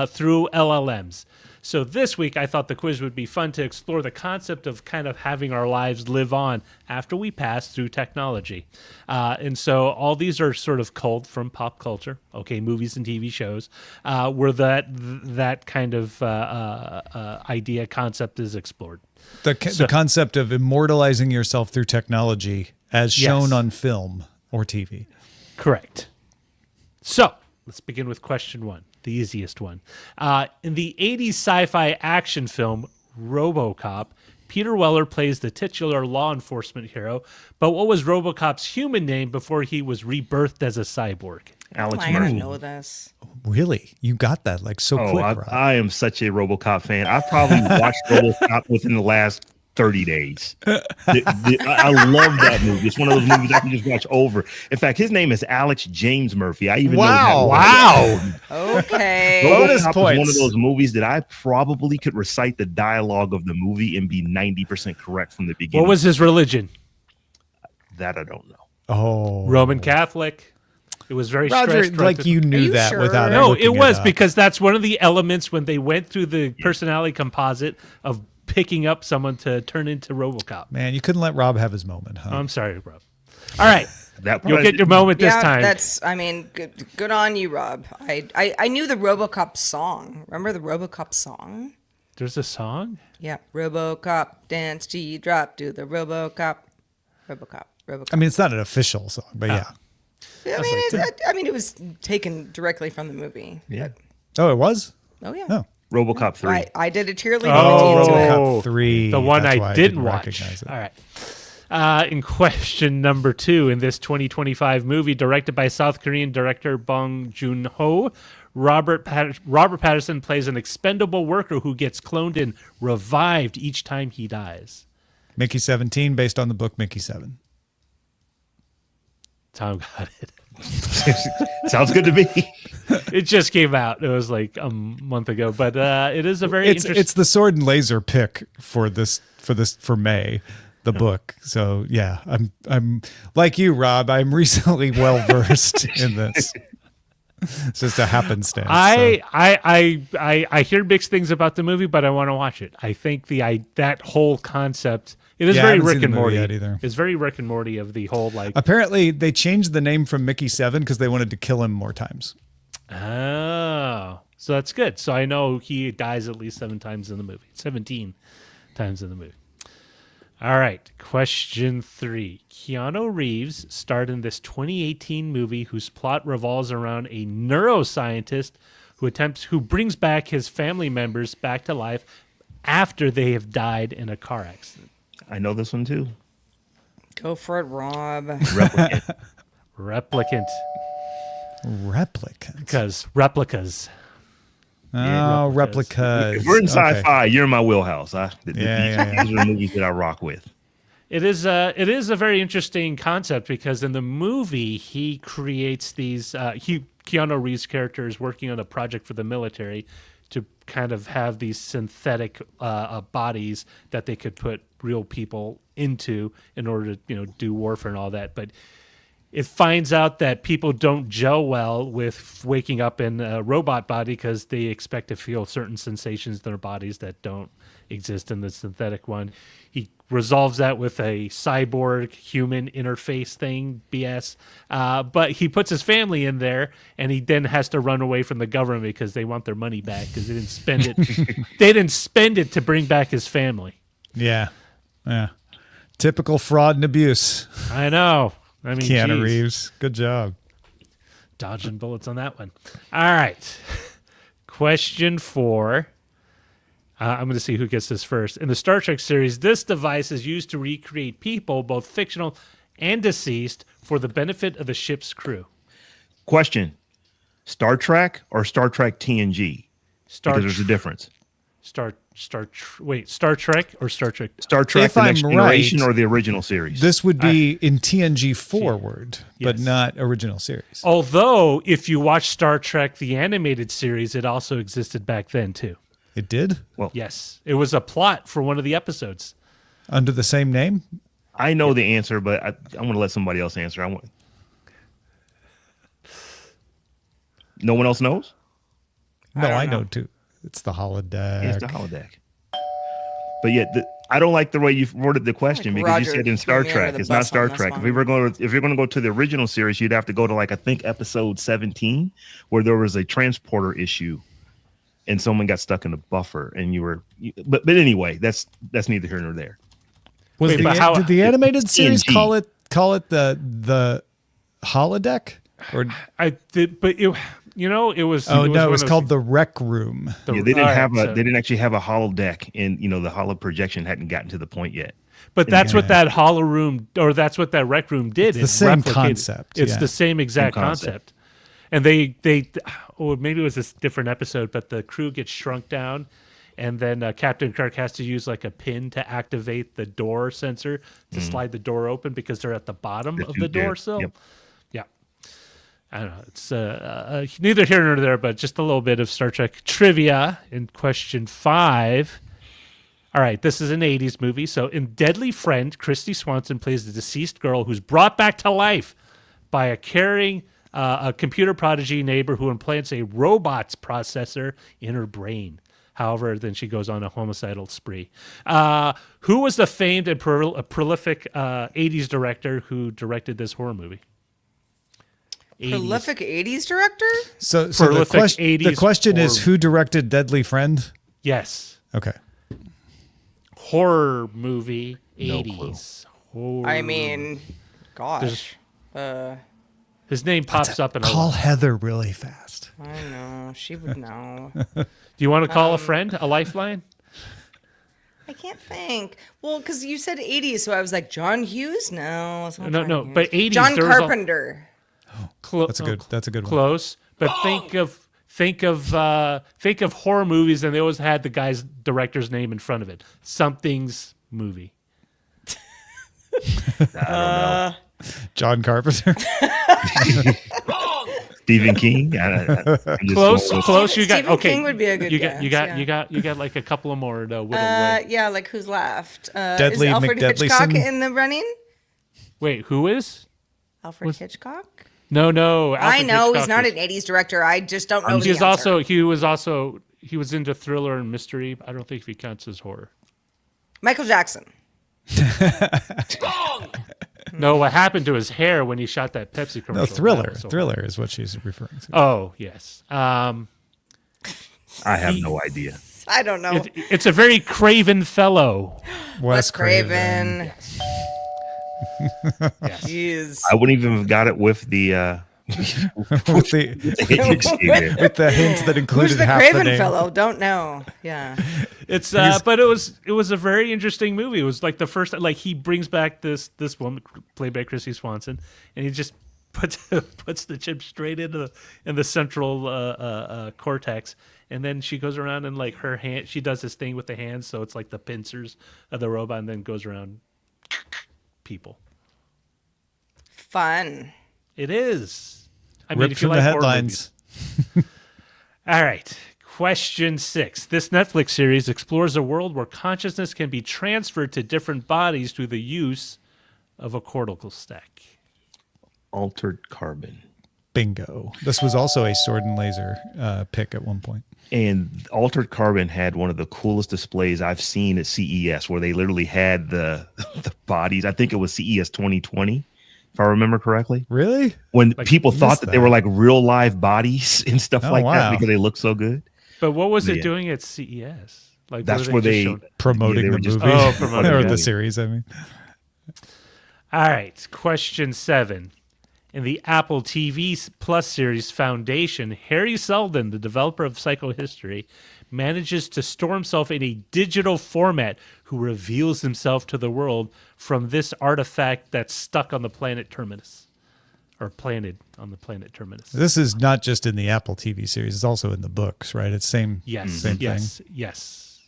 through LLMs. So this week, I thought the quiz would be fun to explore the concept of kind of having our lives live on after we pass through technology. And so all these are sort of culled from pop culture, movies and TV shows, where that kind of idea concept is explored. The concept of immortalizing yourself through technology as shown Yes. on film or TV. Correct. So let's begin with question one, the easiest one. In the 80s sci-fi action film RoboCop, Peter Weller plays the titular law enforcement hero, but what was RoboCop's human name before he was rebirthed as a cyborg? Alex I gotta Murphy. know this. Really? You got that like so quick, Rob. I am such a RoboCop fan. I've probably watched RoboCop within the last 30 days. I love that movie. It's one of those movies I can just watch over. In fact, his name is Alex James Murphy. I even know that. Wow. Okay. Bonus RoboCop is points. one of those movies that I probably could recite the dialogue of the movie and be 90% correct from the beginning. What was his religion? that? I don't know. Oh. Roman Catholic. It was very Roger, stressed. like you Are knew you that sure? without No, looking it was up. because that's one of the elements when they went through the personality composite of picking up someone to turn into RoboCop. Man, you couldn't let Rob have his moment, huh? I'm sorry, Rob. All right, That you'll get your moment this Yeah, time. that's. I mean, good on you, Rob. I knew the RoboCop song. Remember the RoboCop song? There's a song. Yeah, RoboCop dance G drop do the RoboCop. I mean, it's not an official song, but yeah. I mean, it was taken directly from the movie. Yeah. Oh, it was? Oh yeah. Oh. RoboCop 3. I did a cheerleading Oh. routine to it. RoboCop 3. The one That's I why didn't watch. recognize it. All right. In question number 2, in this 2025 movie directed by South Korean director Bong Joon-ho, Robert Patterson plays an expendable worker who gets cloned and revived each time he dies. Mickey 17, based on the book Mickey 7. Tom got it. Sounds good to me. It just came out. It was like a month ago, but it is a very interesting. It's the sword and laser pick for May, the book. So yeah, I'm like you, Rob. I'm recently well versed in this. It's just a happenstance. I hear mixed things about the movie, but I want to watch it. I think that whole concept. It is Yeah, I very haven't Rick seen and the movie Morty. yet either. It's very Rick and Morty of the whole like. Apparently, they changed the name from Mickey 7 because they wanted to kill him more times. Oh, so that's good. So I know he dies at least 7 times in the movie. 17 times in the movie. All right, question 3. Keanu Reeves starred in this 2018 movie whose plot revolves around a neuroscientist who brings back his family members back to life after they have died in a car accident. I know this one too. Go for it, Rob. Replicant. Replicant, Replicant. because replicas. Oh, replicas. replicas. If we're in Okay. sci-fi, you're in my wheelhouse. Yeah. These are the movies that I rock with. It is a very interesting concept because in the movie he creates these Keanu Reeves' character is working on a project for the military to kind of have these synthetic bodies that they could put real people into in order to do warfare and all that, but it finds out that people don't gel well with waking up in a robot body because they expect to feel certain sensations in their bodies that don't exist in the synthetic one. He resolves that with a cyborg human interface thing, BS. But he puts his family in there, and he then has to run away from the government because they want their money back because they didn't spend it. They didn't spend it to bring back his family. Yeah. Typical fraud and abuse. I know. I mean, Keanu geez. Reeves. Good job. Dodging bullets on that one. All right. Question 4. I'm going to see who gets this first. In the Star Trek series, this device is used to recreate people, both fictional and deceased, for the benefit of the ship's crew. Question: Star Trek or Star Trek TNG? Because there's a difference. Star Trek or Star Trek? Star Trek: If The I'm Next Generation right, or the original series? This would be in TNG forward, but Yes. not original series. Although, if you watch Star Trek, the animated series, it also existed back then, too. It did? Yes. It was a plot for one of the episodes. Under the same name? I know the answer, but I want to let somebody else answer. No one else knows? No, I know too. It's the holodeck. It's the holodeck. But yet, I don't like the way you worded the question Like because you Roger said in Star threw me under Trek. the It's not bus Star on this Trek. one. If you're going to go to the original series, you'd have to go to I think episode 17, where there was a transporter issue, and someone got stuck in a buffer, and But anyway, that's neither here nor there. Was Wait, but how- did the animated series TNG. call it the holodeck? Or I did, but it was. it was called the Rec Room. Yeah, they didn't actually have a holodeck, and the holo projection hadn't gotten to the point yet. But that's what that hollow room, or that's what that rec room did. It's the same replicated- concept, It's yeah. the same exact Same concept. concept. And they, maybe it was a different episode, but the crew gets shrunk down, and then Captain Kirk has to use like a pin to activate the door sensor to slide the door open because they're at the bottom of the door sill. Yep. Yeah. I don't know. It's neither here nor there, but just a little bit of Star Trek trivia in question 5. All right, this is an 80s movie. So in Deadly Friend, Christy Swanson plays the deceased girl who's brought back to life by a caring a computer prodigy neighbor who implants a robot's processor in her brain. However, then she goes on a homicidal spree. Who was the famed and prolific 80s director who directed this horror movie? 80s. Prolific 80s director? So Prolific the 80s question is horror. who directed Deadly Friend? Yes. Okay. Horror movie, No 80s. Horror. I mean, gosh. His name pops up in a Call lot. Heather really fast. I know. She would know. Do you want to call a friend, a lifeline? I can't think. Well, because you said 80s, so I was like, John Hughes? No. It's not No, John no, Hughes. but 80s. John there was a- Carpenter. That's a good one. Close, but think of horror movies, and they always had the guy's director's name in front of it. Something's movie. I don't know. John Carpenter. Stephen King. I'm just Close, going with- close. You got Stephen okay. King would be a good you guess, You got like a couple of more to whittle away. Yeah, like who's left? Deadly is Alfred McDeadlyson? Hitchcock in the running? Wait, who is? Alfred Hitchcock? No. I Alfred know he's Hitchcock not was- an 80s director. I just don't know the He's answer. he was into thriller and mystery. I don't think he counts as horror. Michael Jackson. No, what happened to his hair when he shot that Pepsi commercial? No, Thriller. That was so Thriller is what she's referring to. Oh, yes. I have no idea. I don't know. It's a very craven fellow. Wes Craven. Yes. Jeez. I wouldn't even have got it with the with the with the hint that included Who's the half Craven the name. fellow? Don't know. Yeah. It's but it was a very interesting movie. It was like the first, like, he brings back this woman played by Chrissy Swanson, and he just puts the chip straight in the central cortex, and then she goes around and, like, her hand, she does this thing with the hands, so it's like the pincers of the robot, and then goes around people. Fun. It is. I mean, Ripped if you from like the horror headlines. movies. All right. Question 6. This Netflix series explores a world where consciousness can be transferred to different bodies through the use of a cortical stack. Altered Carbon. Bingo. This was also a sword and laser pick at one point. And Altered Carbon had one of the coolest displays I've seen at CES, where they literally had the bodies. I think it was CES 2020, if I remember correctly. Really? When people thought missed that they were that. like real live bodies and stuff Oh, like wow. that because they look so good. But what was it Yeah. doing at CES? Like, That's what were where just they showing? Promoting Yeah, they the were just- movie. Oh, promoting or the the movie. series, I mean. All right. Question 7. In the Apple TV Plus series Foundation, Harry Seldon, the developer of Psychohistory, manages to store himself in a digital format who reveals himself to the world from this artifact that's stuck on the planet Terminus. Or planted on the planet Terminus. This is not just in the Apple TV series. It's also in the books, right? It's same Yes. Yes.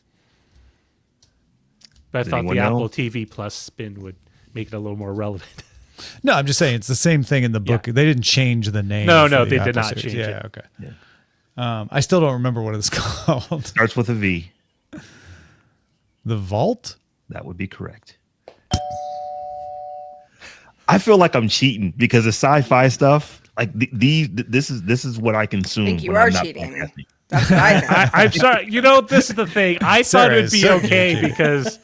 But I Does thought anyone the know? Apple TV Plus spin would make it a little more relevant. No, I'm just saying it's the same thing in the book. They didn't change the name. No, for the they did Apple not series. change Yeah, it. okay. Yeah. I still don't remember what it's called. Starts with a V. The Vault? That would be correct. I feel like I'm cheating because the sci-fi stuff, like this is what I consume. I think you when are I'm not cheating. podcasting. That's what I think. I'm sorry. You know, this is the thing. I thought Sarah it would is be certainly okay cheating. because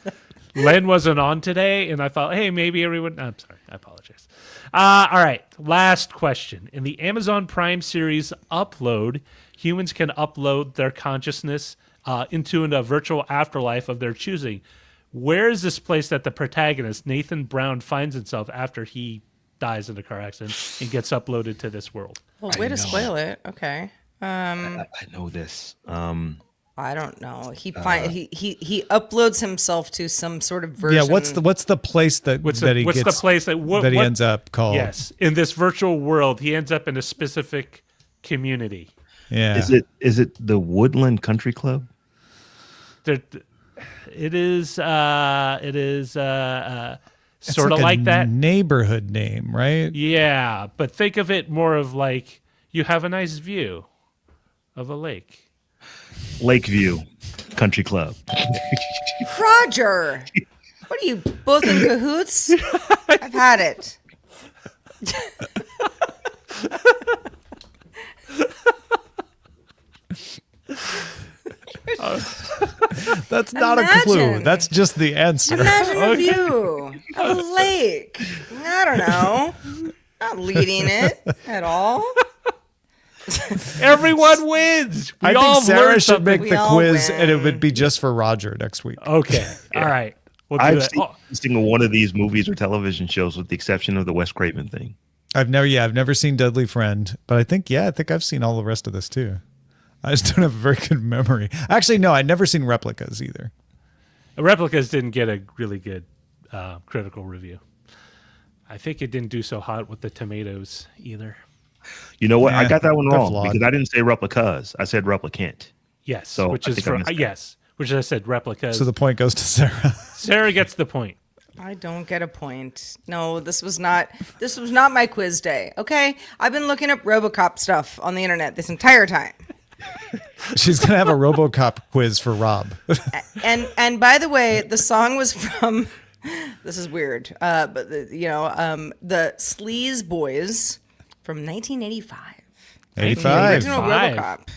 Len wasn't on today, and I thought, hey, maybe everyone. I'm sorry. I apologize. All right. Last question. In the Amazon Prime series Upload, humans can upload their consciousness into a virtual afterlife of their choosing. Where is this place that the protagonist, Nathan Brown, finds himself after he dies in a car accident and gets uploaded to this world? Well, way to spoil it. Okay. I know this. I don't know. He uploads himself to some sort of version. Yeah, what's the place that What's that he the gets place that that he ends up called? Yes, in this virtual world, he ends up in a specific community. Yeah. Is it the Woodland Country Club? It is sort It's of like a that. neighborhood name, right? Yeah, but think of it more of like you have a nice view of a lake. Lakeview Country Club. Roger. What are you, both in cahoots? I've had it. That's not a clue. Imagine. That's just the answer. Imagine a view of a lake. I don't know. Not leading it at all. Everyone wins. We I all think Sarah learned should something. make We the all quiz, and it win. would be just for Roger next week. Okay. All right. We'll do I've that. seen Oh, every single one of these movies or television shows, with the exception of the Wes Craven thing. I've never seen Deadly Friend, but I think I've seen all the rest of this too. I just don't have a very good memory. Actually, no, I'd never seen Replicas either. Replicas didn't get a really good critical review. I think it didn't do so hot with the tomatoes either. You know what? I Yeah, got that one they're wrong flawed. because I didn't say replicas. I said replicant. Yes, So which I is think I for missed that. yes, which I said replicas. So the point goes to Sarah. Sarah gets the point. I don't get a point. No, this was not my quiz day. Okay? I've been looking up RoboCop stuff on the internet this entire time. She's gonna have a RoboCop quiz for Rob. And by the way, the song was from this is weird. But the Sleaze Boys from 1985. 85. The original 85. RoboCop.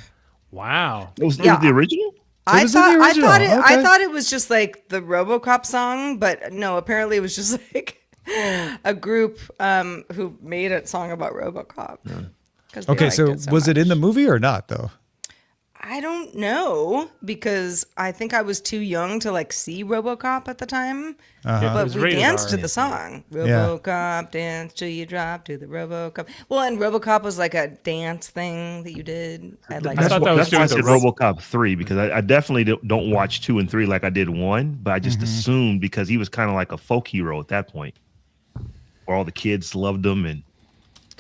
Wow. It was Yeah. the original? I was in thought the original. Okay. I thought it was just like the RoboCop song, but no, apparently it was just like a group who made a song about RoboCop. 'Cause they Okay, liked so was it in the much. movie or not though? I don't know because I think I was too young to like see RoboCop at the time. It But was we rated danced R. to the song. Yeah. RoboCop, dance till you drop to the RoboCop. Well, and RoboCop was like a dance thing that you did. At like I thought that was That's why I doing said the RoboCop 3 because I definitely don't watch 2 and 3 like I did 1, but I just assumed because he was kind of like a folk hero at that point, where all the kids loved him, and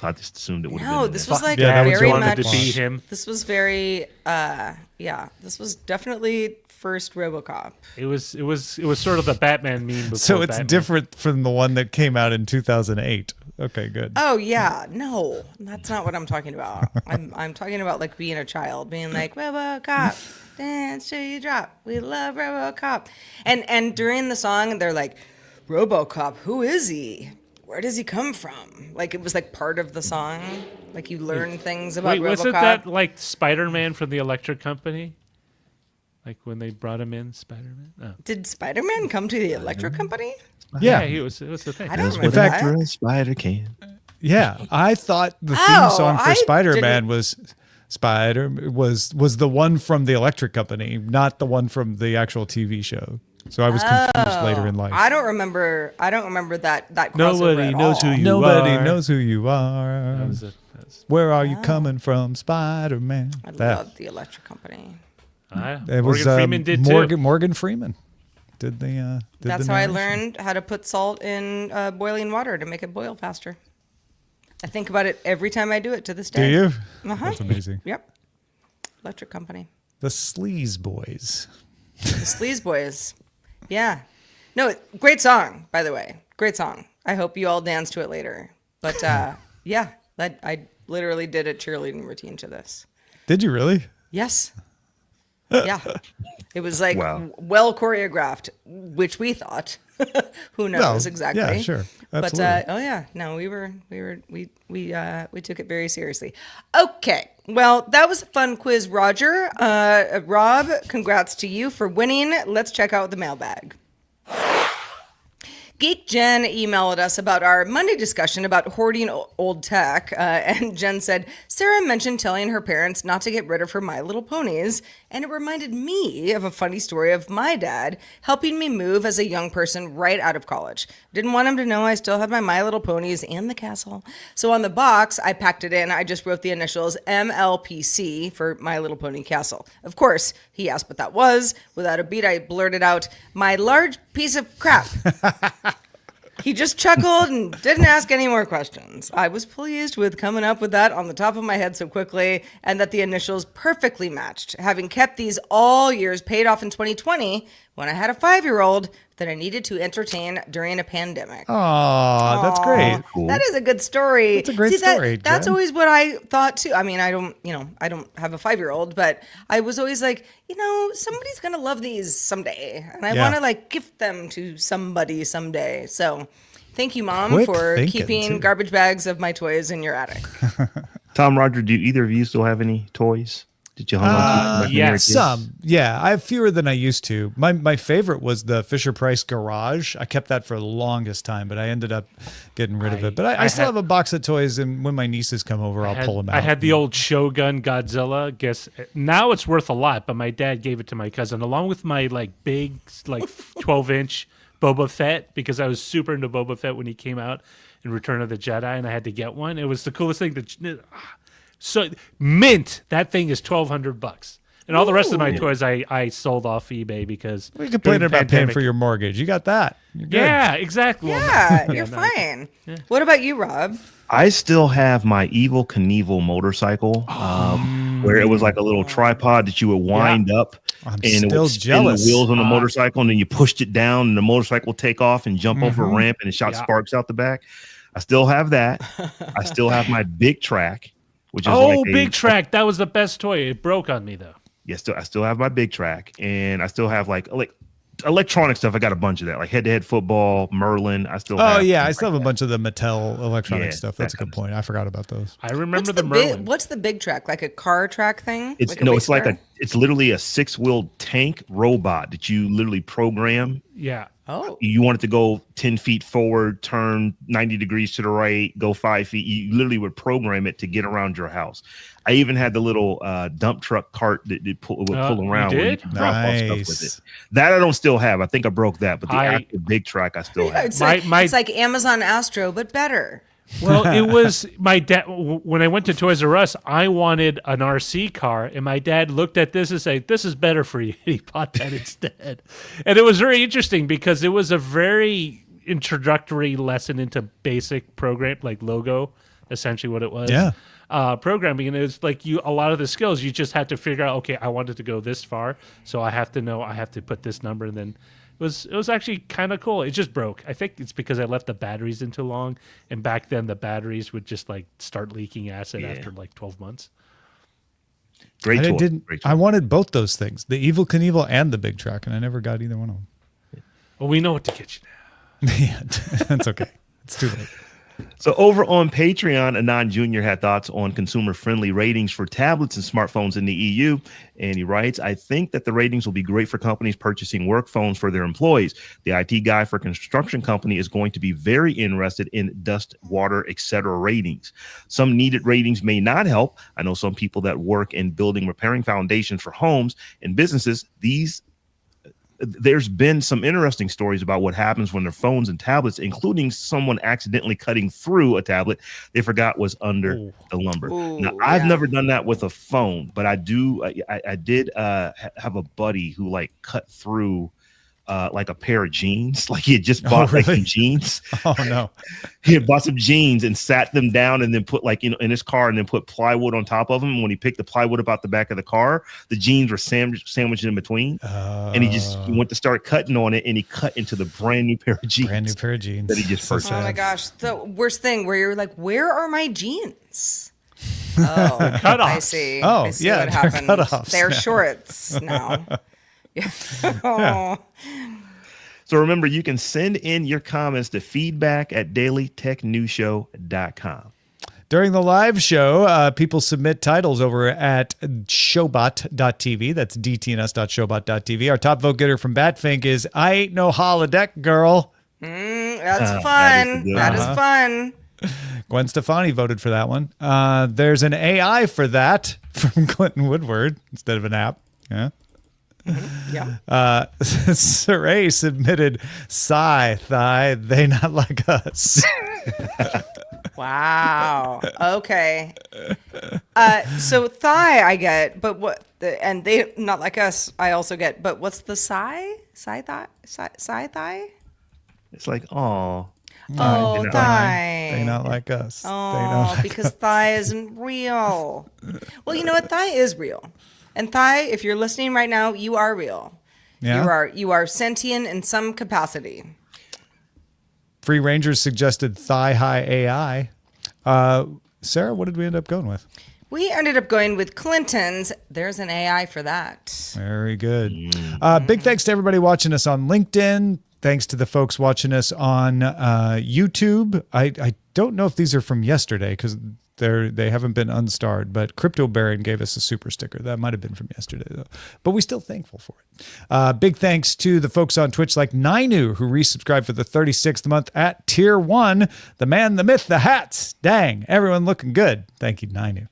so I just assumed it would have No, been. this that. was like Yeah, that was very wanted much. to beat him. This was very, this was definitely first RoboCop. It was sort of the Batman meme. Before So it's Batman. different from the one that came out in 2008. Okay, good. Oh yeah, no, that's not what I'm talking about. I'm talking about like being a child, being like RoboCop, dance till you drop. We love RoboCop, and during the song they're like, RoboCop, who is he? Where does he come from? Like it was like part of the song. Like you learn things about Wait, RoboCop. wasn't that like Spider-Man from the Electric Company? Like when they brought him in, Spider-Man. Oh. Did Spider-Man come to the electric company? Yeah. It was the thing. I don't That's remember what fact, that. a spider can. Yeah, I thought the theme Oh, song for I Spider-Man didn't- was the one from the Electric Company, not the one from the actual TV show. So I was confused later in life. I don't remember that crossover Nobody at knows all. who you Nobody are. knows who you are. That was it. That was- Where are you coming from, Spider-Man? I That- love the electric company. It was Morgan Freeman did too. Morgan Freeman did the. Did That's the how I narration. learned how to put salt in boiling water to make it boil faster. I think about it every time I do it to this Do day. you? Uh-huh. That's amazing. Yep. Electric company. The Sleaze Boys. The Sleaze Boys. Yeah. No, great song, by the way. Great song. I hope you all dance to it later. But yeah, I literally did a cheerleading routine to this. Did you really? Yes. Yeah. It was like Wow. well choreographed, which we thought. Who knows Well, exactly? yeah, sure. But Absolutely. oh yeah, no, we took it very seriously. Okay. Well, that was a fun quiz, Roger. Rob, congrats to you for winning. Let's check out the mailbag. Geek Jen emailed us about our Monday discussion about hoarding old tech, and Jen said Sarah mentioned telling her parents not to get rid of her My Little Ponies, and it reminded me of a funny story of my dad helping me move as a young person right out of college. Didn't want him to know I still had my My Little Ponies and the castle. So on the box, I packed it in. I just wrote the initials MLPC for My Little Pony Castle. Of course, he asked what that was. Without a beat, I blurted out, "My large piece of crap." He just chuckled and didn't ask any more questions. I was pleased with coming up with that on the top of my head so quickly, and that the initials perfectly matched. Having kept these all years, paid off in 2020 when I had a 5-year-old that I needed to entertain during a pandemic. Aw, that's great. Cool. That is a good story. That's a great See, story, That's Jen. always what I thought too. I mean, I don't have a 5-year-old, but I was always like, somebody's gonna love these someday, and I Yeah. want to like gift them to somebody someday. So, thank you, Mom, Quick for thinking, keeping too. garbage bags of my toys in your attic. Tom, Roger, do either of you still have any toys that you hung on to? when you were a yes. kid? Some, yeah. I have fewer than I used to. My favorite was the Fisher Price Garage. I kept that for the longest time, but I ended up getting rid of it. But I still have a box of toys, and when my nieces come over, I'll pull them out. I had the old Shogun Godzilla. Guess now it's worth a lot, but my dad gave it to my cousin along with my big 12-inch Boba Fett, because I was super into Boba Fett when he came out in Return of the Jedi, and I had to get one. It was the coolest thing. So mint, that thing is $1,200, and all the rest of my toys I sold off eBay because We complained during the about paying pandemic- for your mortgage. You got that. You're good. Yeah, exactly. Yeah, Well, you're no. fine. What about you, Rob? I still have my Evil Knievel motorcycle, where it was like a little tripod that you would wind up, I'm and it still would spin jealous. the wheels on the motorcycle, and then you pushed it down, and the motorcycle would take off and jump over a ramp, and it shot Yeah. sparks out the back. I still have that. I still have my Big Track, which is Oh, like a- Big Track, that was the best toy. It broke on me though. Yeah, I still have my Big Track, and I still have like electronic stuff, I got a bunch of that, like head-to-head football, Merlin. I still have. Oh yeah, I still have a bunch of the Mattel electronic stuff. That's a that good point. I forgot about those. I remember Merlin. What's the big track? Like a car track thing? It's it's literally a 6-wheeled tank robot that you literally program. Yeah. Oh. You want it to go 10 feet forward, turn 90 degrees to the right, go 5 feet. You literally would program it to get around your house. I even had the little dump truck cart that would pull around. You did? You drop off stuff with it. That I don't still have. I think I broke that, but the actual big track I still have. It's like Amazon Astro, but better. Well, it was my dad. When I went to Toys R Us, I wanted an RC car, and my dad looked at this and said, "This is better for you." He bought that instead, and it was very interesting because it was a very introductory lesson into basic program, like logo, essentially what it was. Yeah. Programming, and it's like a lot of the skills you just had to figure out. Okay, I wanted to go this far, so I have to know I have to put this number, and then. It was actually kind of cool. It just broke. I think it's because I left the batteries in too long, and back then the batteries would just start leaking acid after 12 months. Great tool. I wanted both those things, the Evel Knievel and the big track, and I never got either one of them. Well, we know what to get you now. Yeah, that's okay. It's too late. So over on Patreon, Anand Jr. had thoughts on consumer-friendly ratings for tablets and smartphones in the EU. And he writes, I think that the ratings will be great for companies purchasing work phones for their employees. The IT guy for a construction company is going to be very interested in dust, water, etc. ratings. Some needed ratings may not help. I know some people that work in building, repairing foundations for homes and businesses. There's been some interesting stories about what happens when their phones and tablets, including someone accidentally cutting through a tablet they forgot was under the lumber. Now, I've never done that with a phone, but I did have a buddy who cut through like a pair of jeans. Like he had just bought some jeans. Oh no. He had bought some jeans and sat them down and then put in his car and then put plywood on top of them. When he picked the plywood up out the back of the car, the jeans were sandwiched in between. And he went to start cutting on it and he cut into the brand new pair of jeans. That he just purchased. Oh my gosh. The worst thing where you're like, where are my jeans? Oh, cutoffs. I see. Oh, I see yeah, what they're happened. cutoffs They're now. shorts now. Yeah. So remember, you can send in your comments to feedback@dailytechnewsshow.com. During the live show, people submit titles over at showbot.tv. That's dtns.showbot.tv. Our top vote getter from Batfink is I Ain't No Holodeck Girl. That's fun. That is fun. Gwen Stefani voted for that one. There's an AI for that from Clinton Woodward instead of an app. Yeah. Yeah. Saray submitted Sigh, Thigh, They Not Like Us. Wow. Okay. So thigh I get, but and they not like us I also get, but what's the sigh? Sigh thigh? Sigh thigh? It's like, oh. Oh, thigh. They not like us. Oh, because thigh isn't real. Well, you know what? Thigh is real. And Thigh, if you're listening right now, you are real. Yeah. You are sentient in some capacity. Free Rangers suggested Thigh High AI. Sarah, what did we end up going with? We ended up going with Clinton's. There's an AI for that. Very good. Big thanks to everybody watching us on LinkedIn. Thanks to the folks watching us on YouTube. I don't know if these are from yesterday because they haven't been unstarred, but Crypto Baron gave us a super sticker. That might have been from yesterday, though. But we're still thankful for it. Big thanks to the folks on Twitch like Nainu, who resubscribed for the 36th month at Tier 1. The man, the myth, the hats. Dang, everyone looking good. Thank you, Nainu.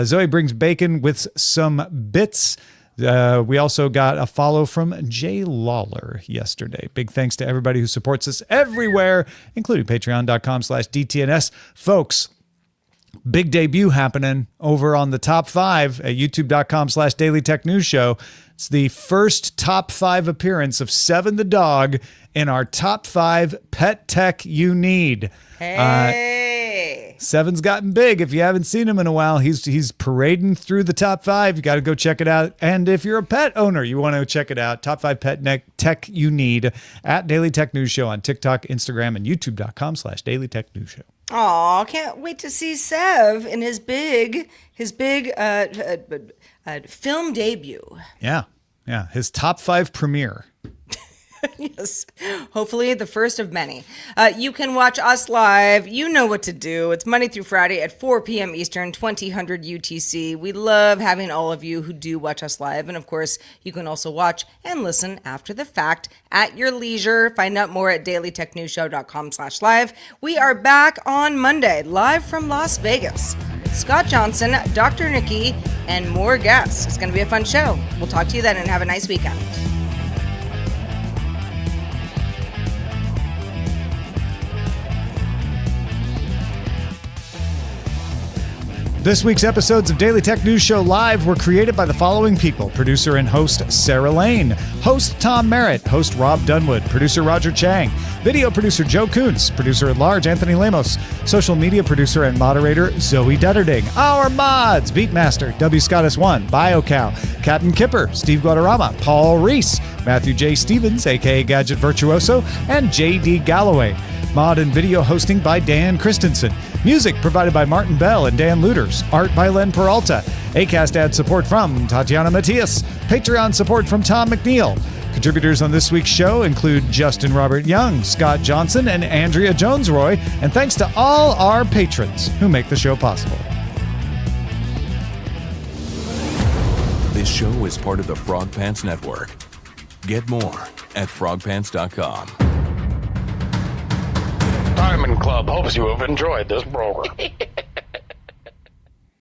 Zoe brings bacon with some bits. We also got a follow from Jay Lawler yesterday. Big thanks to everybody who supports us everywhere, including patreon.com/DTNS. Folks, big debut happening over on the top 5 at youtube.com/Daily Tech News Show. It's the first top 5 appearance of Seven the dog in our top 5 pet tech you need. Hey. Seven's gotten big. If you haven't seen him in a while, he's parading through the top 5. You got to go check it out. And if you're a pet owner, you want to check it out. Top 5 pet tech you need at Daily Tech News Show on TikTok, Instagram, and youtube.com/Daily Tech News Show. Aw, can't wait to see Sev in his big film debut. Yeah. His top 5 premiere. Yes, hopefully the first of many. You can watch us live. You know what to do. It's Monday through Friday at 4 p.m. Eastern, 2000 UTC. We love having all of you who do watch us live. And of course, you can also watch and listen after the fact at your leisure. Find out more at dailytechnewsshow.com/live. We are back on Monday, live from Las Vegas. Scott Johnson, Dr. Nikki, and more guests. It's going to be a fun show. We'll talk to you then and have a nice weekend. This week's episodes of Daily Tech News Show Live were created by the following people. Producer and host Sarah Lane. Host Tom Merritt. Host Robb Dunewood. Producer Roger Chang. Video producer Joe Kuntz. Producer at large Anthony Lemos. Social media producer and moderator Zoe Dutterding. Our mods: Beatmaster, W. Scottus 1, BioCow, Captain Kipper, Steve Guadarrama, Paul Reese, Matthew J. Stevens, aka Gadget Virtuoso, and J.D. Galloway. Mod and video hosting by Dan Christensen. Music provided by Martin Bell and Dan Luters. Art by Len Peralta. Acast ad support from Tatiana Matias. Patreon support from Tom McNeil. Contributors on this week's show include Justin Robert Young, Scott Johnson, and Andrea Jones-Roy. And thanks to all our patrons who make the show possible. This show is part of the Frog Pants Network. Get more at frogpants.com. Diamond Club hopes you have enjoyed this program.